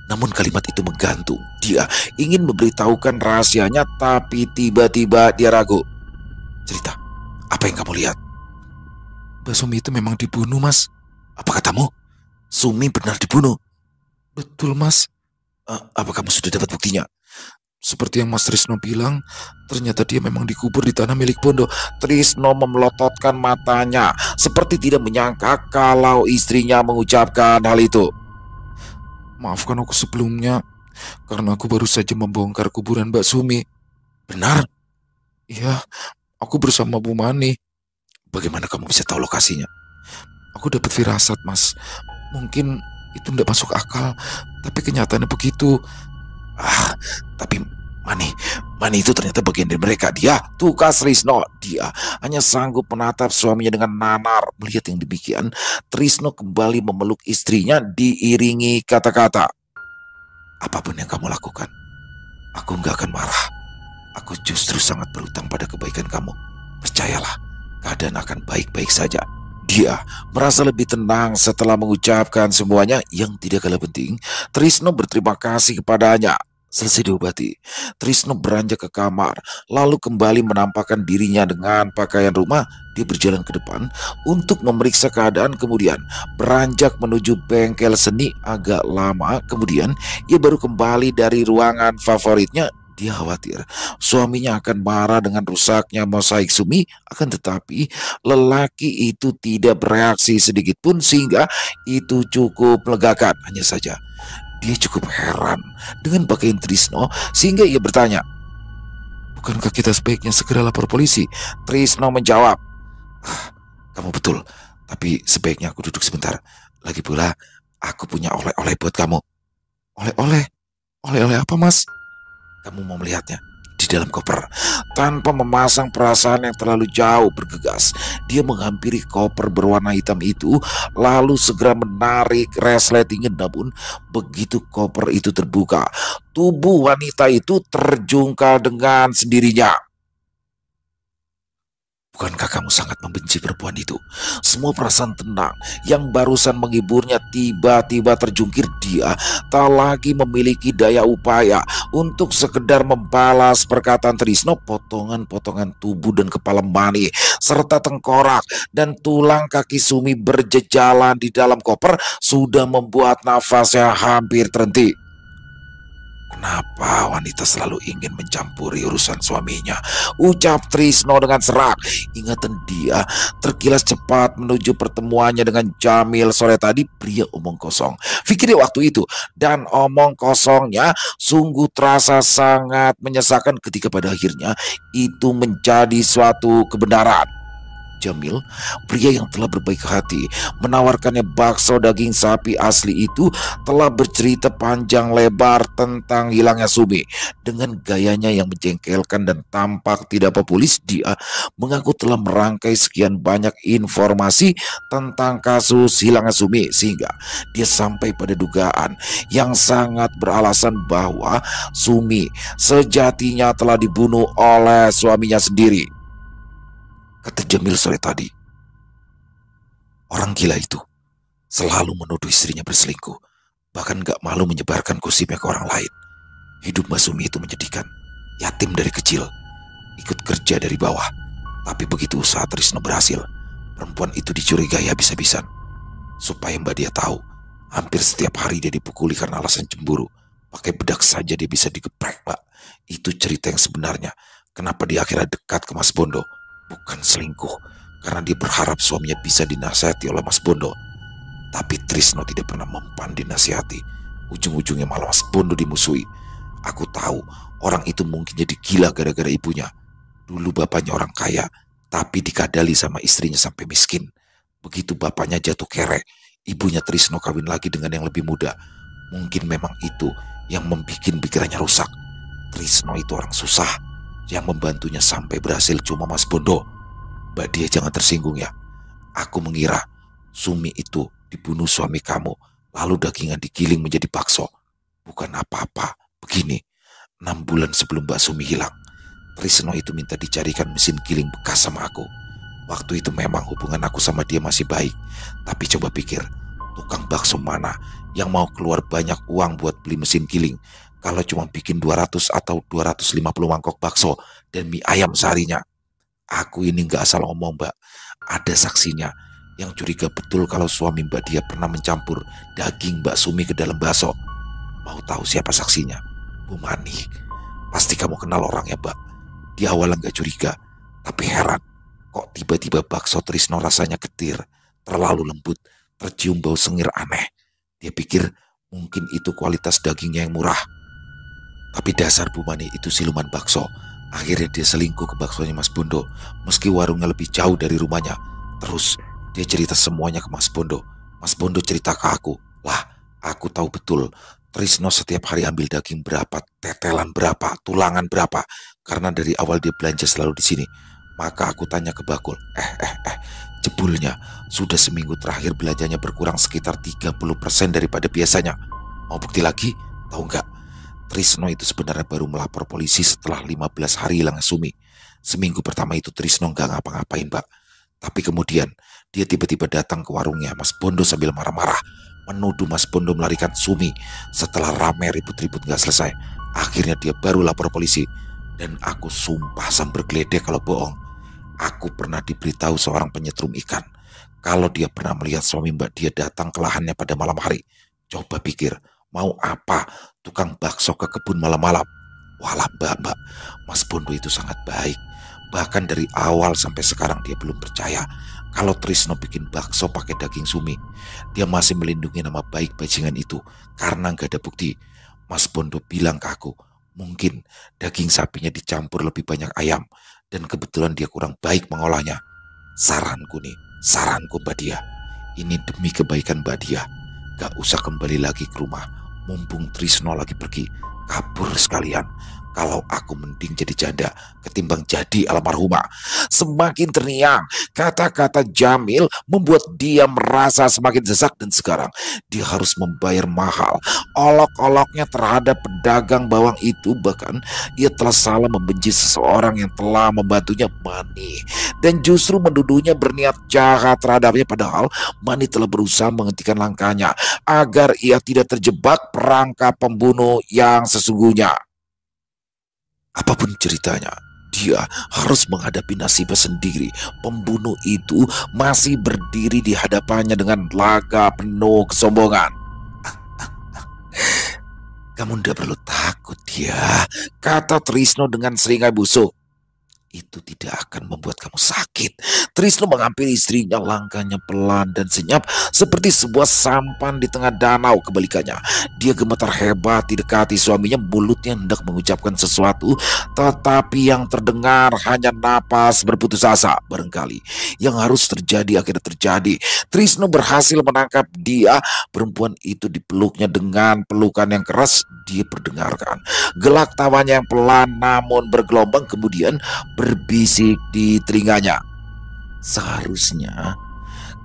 Namun kalimat itu menggantung. Dia ingin memberitahukan rahasianya, tapi tiba-tiba dia ragu. Cerita, apa yang kamu lihat? Mbak Sumi itu memang dibunuh, Mas. Apa katamu? Sumi benar dibunuh? Betul, Mas. Apa kamu sudah dapat buktinya? Seperti yang Mas Trisno bilang, ternyata dia memang dikubur di tanah milik Bondo. Trisno memelototkan matanya, seperti tidak menyangka kalau istrinya mengucapkan hal itu. Maafkan aku sebelumnya, karena aku baru saja membongkar kuburan Mbak Sumi. Benar? Iya, aku bersama Bu Mani. Bagaimana kamu bisa tahu lokasinya? Aku dapat firasat, Mas. Mungkin itu tidak masuk akal, tapi kenyataannya begitu. Tapi Mani itu ternyata bagian dari mereka. Dia, tukas Trisno. Dia hanya sanggup menatap suaminya dengan nanar. Melihat yang demikian, Trisno kembali memeluk istrinya diiringi kata-kata. Apapun yang kamu lakukan, aku nggak akan marah. Aku justru sangat berutang pada kebaikan kamu. Percayalah, keadaan akan baik-baik saja. Dia merasa lebih tenang setelah mengucapkan semuanya. Yang tidak kalah penting, Trisno berterima kasih kepadanya. Selesai diobati, Trisno beranjak ke kamar, lalu kembali menampakkan dirinya dengan pakaian rumah. Dia berjalan ke depan untuk memeriksa keadaan, kemudian beranjak menuju bengkel seni. Agak lama kemudian, ia baru kembali dari ruangan favoritnya. Dia khawatir suaminya akan marah dengan rusaknya mosaik Sumi, akan tetapi lelaki itu tidak bereaksi sedikit pun sehingga itu cukup melegakan. Hanya saja dia cukup heran dengan pakaian Trisno sehingga ia bertanya, "Bukankah kita sebaiknya segera lapor polisi?" Trisno menjawab, "Kamu betul, tapi sebaiknya aku duduk sebentar. Lagi pula, aku punya oleh-oleh buat kamu." "Oleh-oleh? Oleh-oleh apa, Mas?" "Kamu mau melihatnya?" Di dalam koper. Tanpa memasang perasaan yang terlalu jauh bergegas, dia menghampiri koper berwarna hitam itu, lalu segera menarik resletingnya. Namun begitu koper itu terbuka, tubuh wanita itu terjungkal dengan sendirinya. "Bukankah kamu sangat membenci perempuan itu?" Semua perasaan tenang yang barusan menghiburnya tiba-tiba terjungkir. Dia tak lagi memiliki daya upaya untuk sekedar membalas perkataan Trisno. Potongan-potongan tubuh dan kepala mani serta tengkorak dan tulang kaki Sumi berjejalan di dalam koper sudah membuat nafasnya hampir terhenti. "Kenapa wanita selalu ingin mencampuri urusan suaminya?" ucap Trisno dengan serak. Ingatan dia terkilas cepat menuju pertemuannya dengan Jamil sore tadi. Pria omong kosong, pikirnya waktu itu, dan omong kosongnya sungguh terasa sangat menyesakan ketika pada akhirnya itu menjadi suatu kebenaran. Jamil, pria yang telah berbaik hati menawarkannya bakso daging sapi asli itu, telah bercerita panjang lebar tentang hilangnya Sumi. Dengan gayanya yang menjengkelkan dan tampak tidak populis, dia mengaku telah merangkai sekian banyak informasi tentang kasus hilangnya Sumi sehingga dia sampai pada dugaan yang sangat beralasan bahwa Sumi sejatinya telah dibunuh oleh suaminya sendiri. Kata Jamil sore tadi, orang gila itu selalu menuduh istrinya berselingkuh, bahkan gak malu menyebarkan gosipnya ke orang lain. Hidup Mbak Sumi itu menyedihkan. Yatim dari kecil, ikut kerja dari bawah. Tapi begitu usaha Trisno berhasil, perempuan itu dicurigai habis-habisan. Supaya Mbak dia tahu, hampir setiap hari dia dipukuli karena alasan cemburu. Pakai bedak saja dia bisa digeprek, Mbak. Itu cerita yang sebenarnya kenapa dia akhirnya dekat ke Mas Bondo. Bukan selingkuh, karena dia berharap suaminya bisa dinasihati oleh Mas Bondo. Tapi Trisno tidak pernah mempan dinasihati. Ujung-ujungnya malah Mas Bondo dimusuhi. Aku tahu orang itu mungkin jadi gila gara-gara ibunya. Dulu bapaknya orang kaya, tapi dikadali sama istrinya sampai miskin. Begitu bapaknya jatuh kere, ibunya Trisno kawin lagi dengan yang lebih muda. Mungkin memang itu yang membuat pikirannya rusak. Trisno itu orang susah. Yang membantunya sampai berhasil cuma Mas Bondo. Mbak dia jangan tersinggung ya. Aku mengira Sumi itu dibunuh suami kamu, lalu dagingnya digiling menjadi bakso. Bukan apa-apa. Begini, 6 bulan sebelum Mbak Sumi hilang, Trisno itu minta dicarikan mesin giling bekas sama aku. Waktu itu memang hubungan aku sama dia masih baik. Tapi coba pikir, tukang bakso mana yang mau keluar banyak uang buat beli mesin giling kalau cuma bikin 200 atau 250 mangkok bakso dan mie ayam seharinya? Aku ini gak asal ngomong, Mbak. Ada saksinya yang curiga betul kalau suami Mbak dia pernah mencampur daging Mbak Sumi ke dalam bakso. Mau tahu siapa saksinya? Bu Mani. Pasti kamu kenal orangnya, Mbak. Di awal gak curiga, tapi heran. Kok tiba-tiba bakso Trisno rasanya getir, terlalu lembut, tercium bau sengir aneh. Dia pikir mungkin itu kualitas dagingnya yang murah. Tapi dasar Bu Mani itu siluman bakso. Akhirnya dia selingkuh ke baksonya Mas Bondo, meski warungnya lebih jauh dari rumahnya. Terus dia cerita semuanya ke Mas Bondo. Mas Bondo cerita ke aku. Lah, aku tahu betul Trisno setiap hari ambil daging berapa, tetelan berapa, tulangan berapa. Karena dari awal dia belanja selalu di sini. Maka aku tanya ke Bakul, jebulnya sudah seminggu terakhir belanjanya berkurang sekitar 30% daripada biasanya. Mau bukti lagi? Tahu nggak? Trisno itu sebenarnya baru melapor polisi setelah 15 hari hilangnya Sumi. Seminggu pertama itu Trisno nggak ngapa-ngapain, Mbak. Tapi kemudian dia tiba-tiba datang ke warungnya Mas Bondo sambil marah-marah, menuduh Mas Bondo melarikan Sumi. Setelah rame ribut-ribut nggak selesai, Akhirnya dia baru lapor polisi. Dan aku sumpah sambar geledek kalau bohong. Aku pernah diberitahu seorang penyetrum ikan kalau dia pernah melihat suami Mbak dia datang ke lahannya pada malam hari. Coba pikir, mau apa tukang bakso ke kebun malam-malam? Walah mbak, Mas Bondo itu sangat baik. Bahkan dari awal sampai sekarang dia belum percaya kalau Trisno bikin bakso pakai daging sumi. Dia masih melindungi nama baik bajingan itu karena nggak ada bukti. Mas Bondo bilang ke aku, mungkin daging sapinya dicampur lebih banyak ayam dan kebetulan dia kurang baik mengolahnya. Saranku Mbak Dia, ini demi kebaikan Mbak Dia, gak usah kembali lagi ke rumah. Mumpung Trisno lagi pergi, kabur sekalian. Kalau aku mending jadi janda ketimbang jadi almarhumah. Semakin terngiang, kata-kata Jamil membuat dia merasa semakin sesak dan sekarang dia harus membayar mahal olok-oloknya terhadap pedagang bawang itu. Bahkan ia telah salah membenci seseorang yang telah membantunya, Mani, dan justru menuduhnya berniat jahat terhadapnya, padahal Mani telah berusaha menghentikan langkahnya agar ia tidak terjebak perangkap pembunuh yang sesungguhnya. Apapun ceritanya, dia harus menghadapi nasibnya sendiri. Pembunuh itu masih berdiri di hadapannya dengan laga penuh kesombongan. Kamu tidak perlu takut ya, kata Trisno dengan seringai busuk. Itu tidak akan membuat kamu sakit. Trisno menghampiri istrinya, langkahnya pelan dan senyap seperti sebuah sampan di tengah danau. Kebalikannya, dia gemetar hebat didekati suaminya. Mulutnya hendak mengucapkan sesuatu, tetapi yang terdengar hanya napas berputus asa. Barangkali yang harus terjadi akhirnya terjadi. Trisno berhasil menangkap dia. Perempuan itu dipeluknya dengan pelukan yang keras. Dia perdengarkan gelak tawanya yang pelan namun bergelombang, kemudian berbisik di telinganya. Seharusnya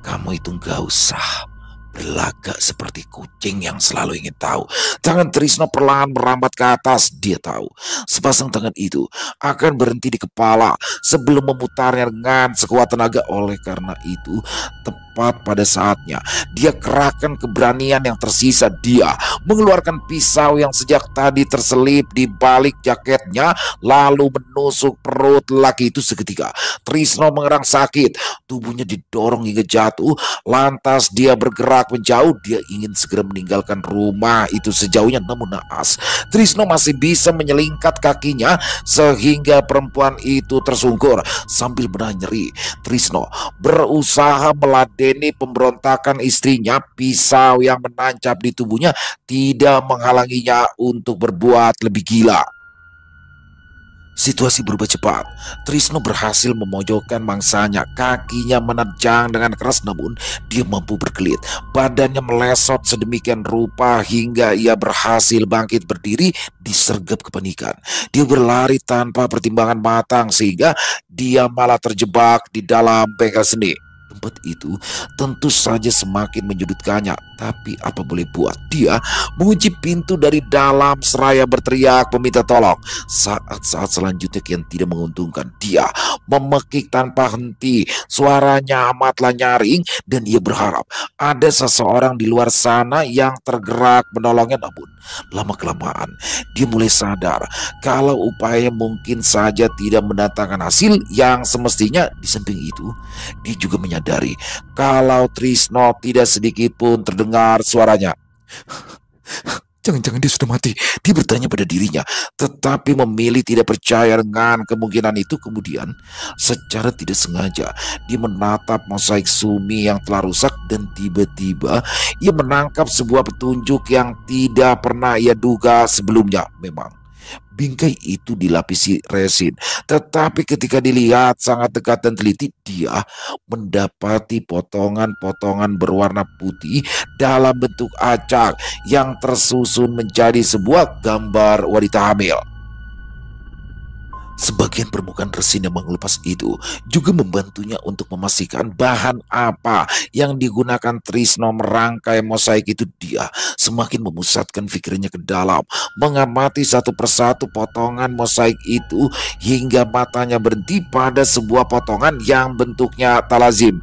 kamu itu gak usah berlagak seperti kucing yang selalu ingin tahu. Tangan Trisno perlahan merambat ke atas. Dia tahu sepasang tangan itu akan berhenti di kepala sebelum memutarnya dengan sekuat tenaga. Oleh karena itu, tepat pada saatnya dia kerahkan keberanian yang tersisa. Dia mengeluarkan pisau yang sejak tadi terselip di balik jaketnya, lalu menusuk perut lelaki itu. Seketika Trisno mengerang sakit, tubuhnya didorong hingga jatuh. Lantas dia bergerak menjauh. Dia ingin segera meninggalkan rumah itu sejauhnya, namun naas Trisno masih bisa menyelingkat kakinya sehingga perempuan itu tersungkur. Sambil menahan nyeri, Trisno berusaha meladeni pemberontakan istrinya. Pisau yang menancap di tubuhnya tidak menghalanginya untuk berbuat lebih gila. Situasi berubah cepat. Trisno berhasil memojokkan mangsanya. Kakinya menerjang dengan keras, namun dia mampu berkelit. Badannya melesot sedemikian rupa hingga ia berhasil bangkit berdiri. Disergap kepanikan, dia berlari tanpa pertimbangan matang sehingga dia malah terjebak di dalam bengkel seni. Tempat itu tentu saja semakin menyudutkannya, tapi apa boleh buat, dia mengunci pintu dari dalam seraya berteriak meminta tolong. Saat-saat selanjutnya kian tidak menguntungkan. Dia memekik tanpa henti, suaranya amatlah nyaring dan ia berharap ada seseorang di luar sana yang tergerak menolongnya. Namun lama-kelamaan dia mulai sadar kalau upaya mungkin saja tidak mendatangkan hasil yang semestinya. Di samping itu, dia juga menyadari kalau Trisno tidak sedikit pun terdengar suaranya. Jangan-jangan dia sudah mati, dia bertanya pada dirinya, tetapi memilih tidak percaya dengan kemungkinan itu. Kemudian secara tidak sengaja dia menatap mosaik sumi yang telah rusak dan tiba-tiba ia menangkap sebuah petunjuk yang tidak pernah ia duga sebelumnya. Memang bingkai itu dilapisi resin, tetapi ketika dilihat sangat dekat dan teliti, dia mendapati potongan-potongan berwarna putih dalam bentuk acak yang tersusun menjadi sebuah gambar wanita hamil. Sebagian permukaan resin yang mengelupas itu juga membantunya untuk memastikan bahan apa yang digunakan Trisno merangkai mosaik itu. Dia semakin memusatkan pikirannya ke dalam, mengamati satu persatu potongan mosaik itu hingga matanya berhenti pada sebuah potongan yang bentuknya tak lazim.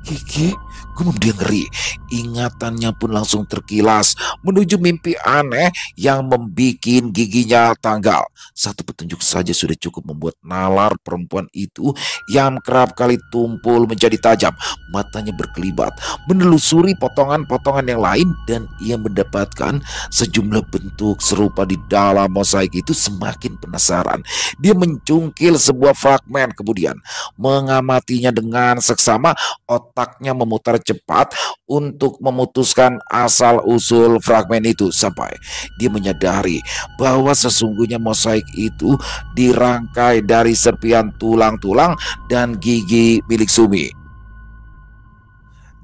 Gigi, Gumam dia ngeri. Ingatannya pun langsung terkilas menuju mimpi aneh yang membuat giginya tanggal. Satu petunjuk saja sudah cukup membuat nalar perempuan itu yang kerap kali tumpul menjadi tajam. Matanya berkelibat, menelusuri potongan-potongan yang lain, dan ia mendapatkan sejumlah bentuk serupa di dalam mosaik itu. Semakin penasaran, dia mencungkil sebuah fragmen, kemudian mengamatinya dengan seksama. Otaknya memutar cepat untuk memutuskan asal-usul fragmen itu sampai dia menyadari bahwa sesungguhnya mosaik itu dirangkai dari serpian tulang-tulang dan gigi milik Sumi.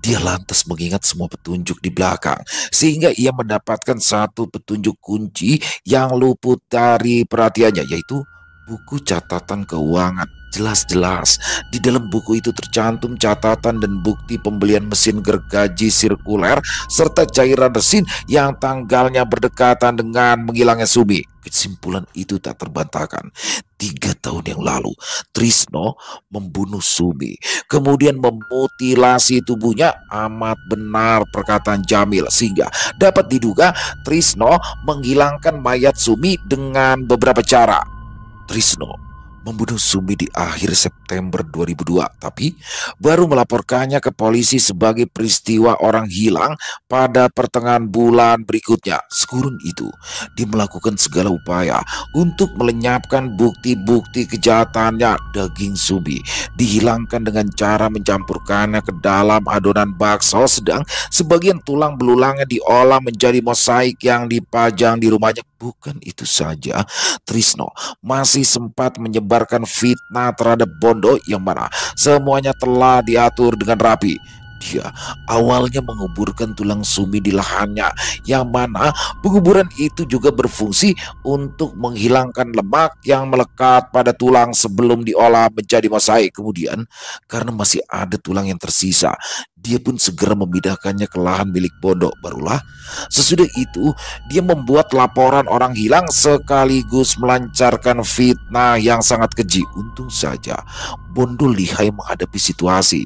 Dia lantas mengingat semua petunjuk di belakang, sehingga ia mendapatkan satu petunjuk kunci yang luput dari perhatiannya, yaitu buku catatan keuangan. Jelas-jelas di dalam buku itu tercantum catatan dan bukti pembelian mesin gergaji sirkuler serta cairan resin yang tanggalnya berdekatan dengan menghilangnya Sumi. Kesimpulan itu tak terbantahkan. 3 tahun yang lalu Trisno membunuh Sumi, kemudian memutilasi tubuhnya. Amat benar perkataan Jamil, sehingga dapat diduga Trisno menghilangkan mayat Sumi dengan beberapa cara. Trisno membunuh Sumi di akhir September 2002, tapi baru melaporkannya ke polisi sebagai peristiwa orang hilang pada pertengahan bulan berikutnya. Sekurun itu, dia melakukan segala upaya untuk melenyapkan bukti-bukti kejahatannya. Daging Sumi dihilangkan dengan cara mencampurkannya ke dalam adonan bakso, sedang sebagian tulang belulangnya diolah menjadi mosaik yang dipajang di rumahnya. Bukan itu saja, Trisno masih sempat menyebarkan fitnah terhadap Bondo yang mana semuanya telah diatur dengan rapi. Dia awalnya menguburkan tulang Sumi di lahannya, yang mana penguburan itu juga berfungsi untuk menghilangkan lemak yang melekat pada tulang sebelum diolah menjadi mosaik. Kemudian, karena masih ada tulang yang tersisa, dia pun segera memindahkannya ke lahan milik Bondo. Barulah sesudah itu dia membuat laporan orang hilang sekaligus melancarkan fitnah yang sangat keji. Untung saja Bondo lihai menghadapi situasi.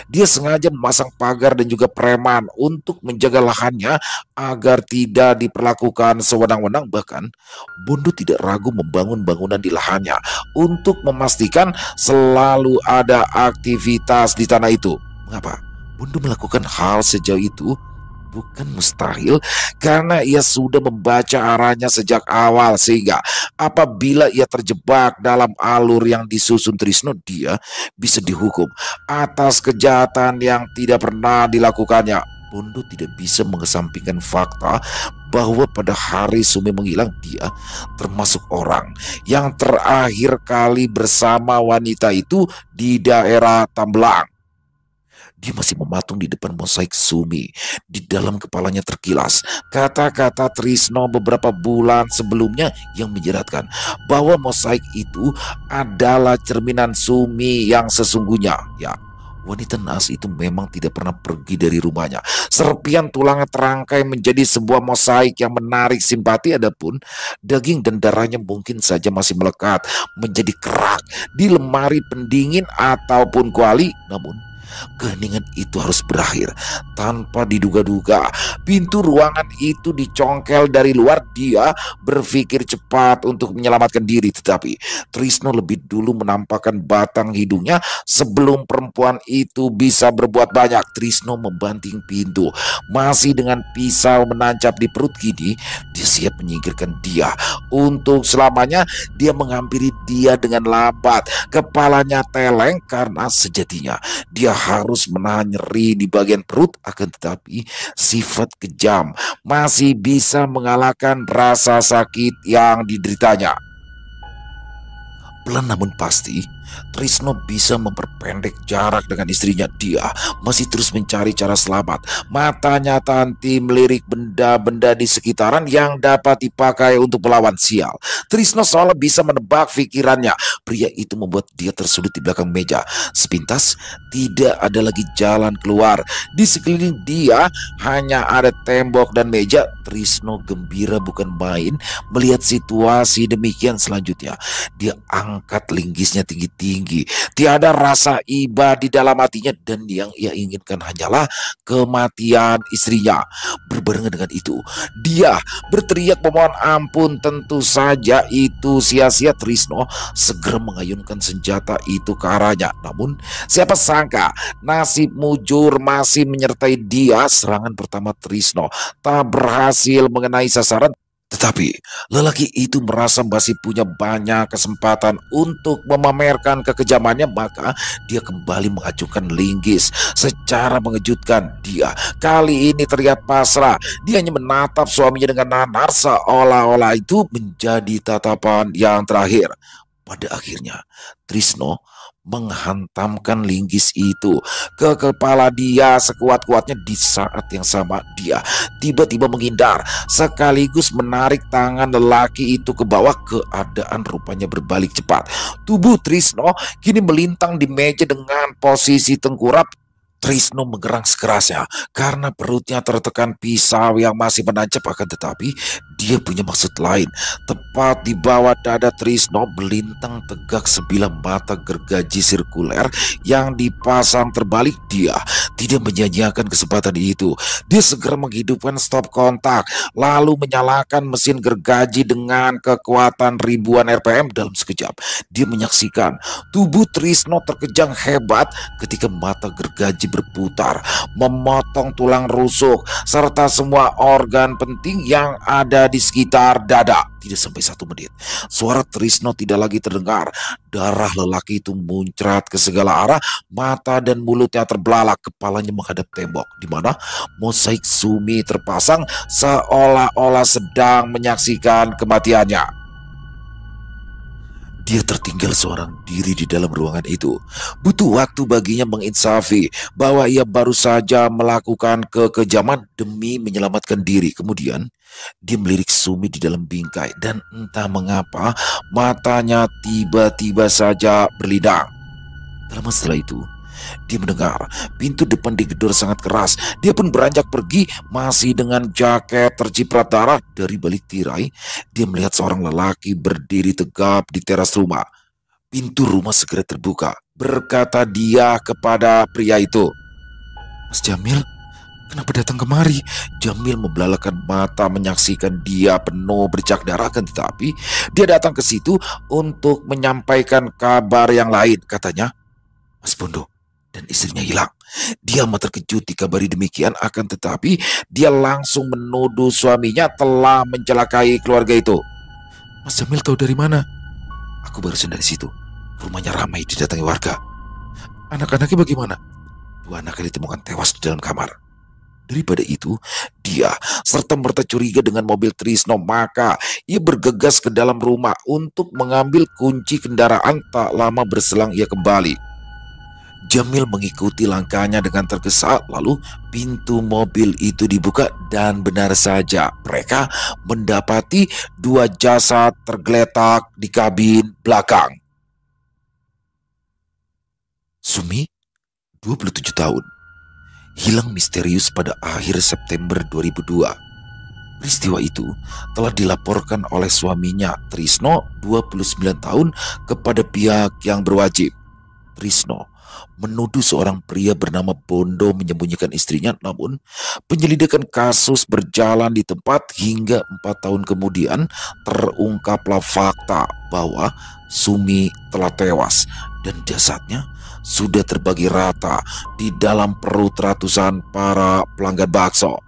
Dia sengaja memasang pagar dan juga preman untuk menjaga lahannya agar tidak diperlakukan sewenang-wenang. Bahkan Bondo tidak ragu membangun bangunan di lahannya untuk memastikan selalu ada aktivitas di tanah itu. Mengapa Bondo melakukan hal sejauh itu? Bukan mustahil, karena ia sudah membaca arahnya sejak awal, sehingga apabila ia terjebak dalam alur yang disusun Trisno, dia bisa dihukum atas kejahatan yang tidak pernah dilakukannya. Bondo tidak bisa mengesampingkan fakta bahwa pada hari Sumi menghilang, dia termasuk orang yang terakhir kali bersama wanita itu di daerah Tambelang. Dia masih mematung di depan mosaik Sumi. Di dalam kepalanya terkilas kata-kata Trisno beberapa bulan sebelumnya yang menjeratkan bahwa mosaik itu adalah cerminan Sumi yang sesungguhnya. Ya, wanita naas itu memang tidak pernah pergi dari rumahnya. Serpian tulangnya terangkai menjadi sebuah mosaik yang menarik simpati. Adapun daging dan darahnya mungkin saja masih melekat menjadi kerak di lemari pendingin ataupun kuali. Namun keheningan itu harus berakhir. Tanpa diduga-duga, pintu ruangan itu dicongkel dari luar. Dia berpikir cepat untuk menyelamatkan diri, tetapi Trisno lebih dulu menampakkan batang hidungnya sebelum perempuan itu bisa berbuat banyak. Trisno membanting pintu, masih dengan pisau menancap di perut. Kini dia siap menyingkirkan dia untuk selamanya. Dia menghampiri dia dengan lambat, kepalanya teleng karena sejatinya dia harus menahan nyeri di bagian perut. Akan tetapi sifat kejam masih bisa mengalahkan rasa sakit yang dideritanya. Pelan namun pasti, Trisno bisa memperpendek jarak dengan istrinya. Dia masih terus mencari cara selamat. Matanya Tanti melirik benda-benda di sekitaran yang dapat dipakai untuk melawan sial. Trisno seolah bisa menebak pikirannya. Pria itu membuat dia tersudut di belakang meja. Sepintas tidak ada lagi jalan keluar. Di sekeliling dia hanya ada tembok dan meja. Trisno gembira bukan main melihat situasi demikian. Selanjutnya dia angkat linggisnya tinggi tinggi. Tiada rasa iba di dalam hatinya dan yang ia inginkan hanyalah kematian istrinya. Berbarengan dengan itu, dia berteriak memohon ampun. Tentu saja itu sia-sia. Trisno segera mengayunkan senjata itu ke arahnya. Namun siapa sangka nasib mujur masih menyertai dia. Serangan pertama Trisno tak berhasil mengenai sasaran. Tetapi lelaki itu merasa masih punya banyak kesempatan untuk memamerkan kekejamannya, maka dia kembali mengacungkan linggis. Secara mengejutkan, dia kali ini terlihat pasrah. Dia hanya menatap suaminya dengan nanar, seolah-olah itu menjadi tatapan yang terakhir. Pada akhirnya, Trisno menghantamkan linggis itu ke kepala dia sekuat-kuatnya. Di saat yang sama, dia tiba-tiba menghindar sekaligus menarik tangan lelaki itu ke bawah. Keadaan rupanya berbalik cepat. Tubuh Trisno kini melintang di meja dengan posisi tengkurap. Trisno menggerang sekerasnya karena perutnya tertekan pisau yang masih menancap. Akan tetapi dia punya maksud lain. Tepat di bawah dada Trisno melintang tegak sebilah mata gergaji sirkuler yang dipasang terbalik. Dia tidak menyia-nyiakan kesempatan itu. Dia segera menghidupkan stop kontak, lalu menyalakan mesin gergaji dengan kekuatan ribuan RPM. Dalam sekejap dia menyaksikan tubuh Trisno terkejang hebat ketika mata gergaji berputar, memotong tulang rusuk serta semua organ penting yang ada di sekitar dada. Tidak sampai 1 menit, suara Trisno tidak lagi terdengar. Darah lelaki itu muncrat ke segala arah, mata dan mulutnya terbelalak, kepalanya menghadap tembok di mana mosaik Sumi terpasang seolah-olah sedang menyaksikan kematiannya. Dia tertinggal seorang diri di dalam ruangan itu. Butuh waktu baginya menginsafi bahwa ia baru saja melakukan kekejaman demi menyelamatkan diri. Kemudian dia melirik Sumi di dalam bingkai dan entah mengapa matanya tiba-tiba saja berlinang. Tak lama setelah itu, dia mendengar pintu depan digedor sangat keras. Dia pun beranjak pergi, masih dengan jaket terciprat darah. Dari balik tirai, dia melihat seorang lelaki berdiri tegap di teras rumah. Pintu rumah segera terbuka. Berkata dia kepada pria itu, "Mas Jamil, kenapa datang kemari?" Jamil membelalakan mata menyaksikan dia penuh bercak darah. Kan tetapi dia datang ke situ untuk menyampaikan kabar yang lain. Katanya, "Mas Bondo dan istrinya hilang." Dia amat terkejut dikabari demikian, akan tetapi dia langsung menuduh suaminya telah mencelakai keluarga itu. "Mas Jamil tahu dari mana?" "Aku barusan dari situ. Rumahnya ramai didatangi warga." "Anak-anaknya bagaimana?" "Dua anaknya ditemukan tewas di dalam kamar." Daripada itu, dia serta-merta curiga dengan mobil Trisno, maka ia bergegas ke dalam rumah untuk mengambil kunci kendaraan. Tak lama berselang ia kembali. Jamil mengikuti langkahnya dengan tergesa, lalu pintu mobil itu dibuka dan benar saja mereka mendapati 2 jasad tergeletak di kabin belakang. Sumi, 27 tahun, hilang misterius pada akhir September 2002. Peristiwa itu telah dilaporkan oleh suaminya Trisno, 29 tahun, kepada pihak yang berwajib. Trisno menuduh seorang pria bernama Bondo menyembunyikan istrinya, namun penyelidikan kasus berjalan di tempat hingga 4 tahun kemudian terungkaplah fakta bahwa Sumi telah tewas dan jasadnya sudah terbagi rata di dalam perut ratusan para pelanggan bakso.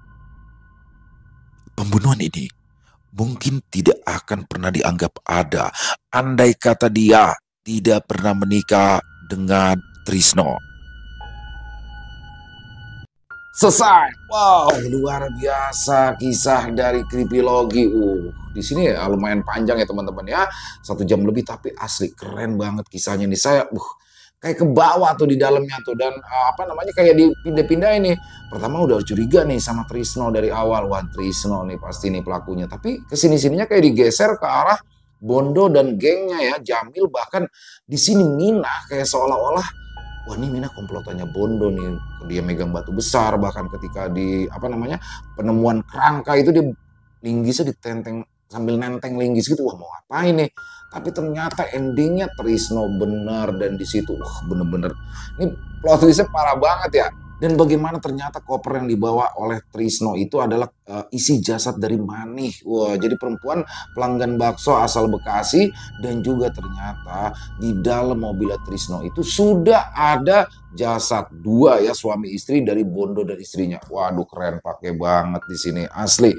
Pembunuhan ini mungkin tidak akan pernah dianggap ada andai kata dia tidak pernah menikah dengan Trisno. Selesai. Wow, luar biasa kisah dari Creepylogy. Di sini ya lumayan panjang ya teman-teman ya. 1 jam lebih, tapi asli keren banget kisahnya nih. Saya kayak ke bawah tuh di dalamnya tuh, dan kayak dipindah-pindah ini. Pertama udah curiga nih sama Trisno dari awal. Wah, Trisno nih pasti nih pelakunya. Tapi kesini-sininya kayak digeser ke arah Bondo dan gengnya ya. Jamil bahkan di sini Mina kayak seolah-olah, wah ini Mina komplotannya Bondo nih. Dia megang batu besar, bahkan ketika di penemuan kerangka itu dia linggisnya ditenteng sambil nenteng linggis gitu. Wah, mau ngapain nih? Tapi ternyata endingnya Trisno benar, dan di situ bener-bener ini plot twistnya parah banget ya. Dan bagaimana ternyata koper yang dibawa oleh Trisno itu adalah isi jasad dari Manih. Wah, jadi perempuan pelanggan bakso asal Bekasi, dan juga ternyata di dalam mobil Trisno itu sudah ada jasad dua ya, suami istri dari Bondo dan istrinya. Waduh, keren pakai banget di sini asli.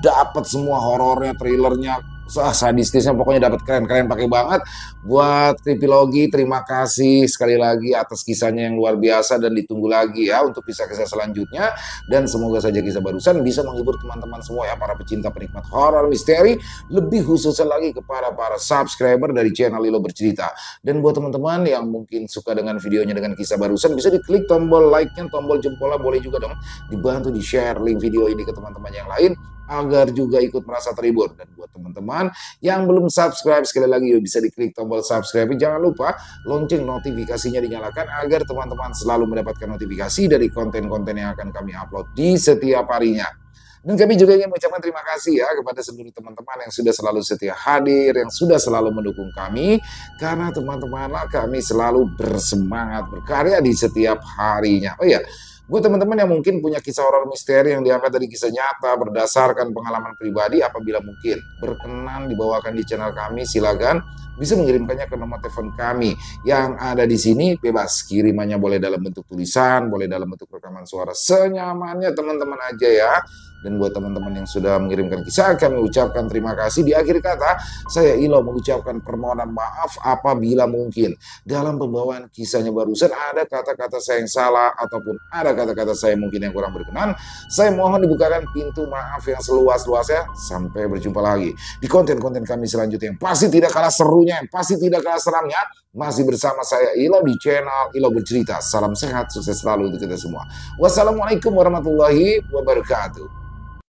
Dapat semua horornya, thrillernya, sadistisnya, pokoknya dapat keren pakai banget. Buat Tripilogi, terima kasih sekali lagi atas kisahnya yang luar biasa, dan ditunggu lagi ya untuk kisah-kisah selanjutnya. Dan semoga saja kisah barusan bisa menghibur teman-teman semua ya, para pecinta penikmat horor misteri, lebih khususnya lagi kepada para subscriber dari channel Lilo Bercerita. Dan buat teman-teman yang mungkin suka dengan videonya dengan kisah barusan, bisa diklik tombol like-nya, tombol jempolnya, boleh juga dong dibantu di-share link video ini ke teman-teman yang lain agar juga ikut merasa terhibur. Dan buat teman-teman yang belum subscribe, sekali lagi bisa diklik tombol subscribe. Jangan lupa lonceng notifikasinya dinyalakan agar teman-teman selalu mendapatkan notifikasi dari konten-konten yang akan kami upload di setiap harinya. Dan kami juga ingin mengucapkan terima kasih ya kepada seluruh teman-teman yang sudah selalu setia hadir, yang sudah selalu mendukung kami, karena teman-temanlah kami selalu bersemangat berkarya di setiap harinya. Oh iya, buat teman-teman yang mungkin punya kisah horor misteri yang diangkat dari kisah nyata berdasarkan pengalaman pribadi, apabila mungkin berkenan dibawakan di channel kami, silakan bisa mengirimkannya ke nomor telepon kami yang ada di sini. Bebas, kirimannya boleh dalam bentuk tulisan, boleh dalam bentuk rekaman suara, senyamannya teman-teman aja ya. Dan buat teman-teman yang sudah mengirimkan kisah, kami ucapkan terima kasih. Di akhir kata, saya Ilo mengucapkan permohonan maaf apabila mungkin dalam pembawaan kisahnya barusan ada kata-kata saya yang salah, ataupun ada kata-kata saya mungkin yang kurang berkenan. Saya mohon dibukakan pintu maaf yang seluas-luasnya. Sampai berjumpa lagi di konten-konten kami selanjutnya yang pasti tidak kalah serunya, yang pasti tidak kalah seramnya. Masih bersama saya Ilo di channel Ilo Bercerita. Salam sehat, sukses selalu untuk kita semua. Wassalamualaikum warahmatullahi wabarakatuh.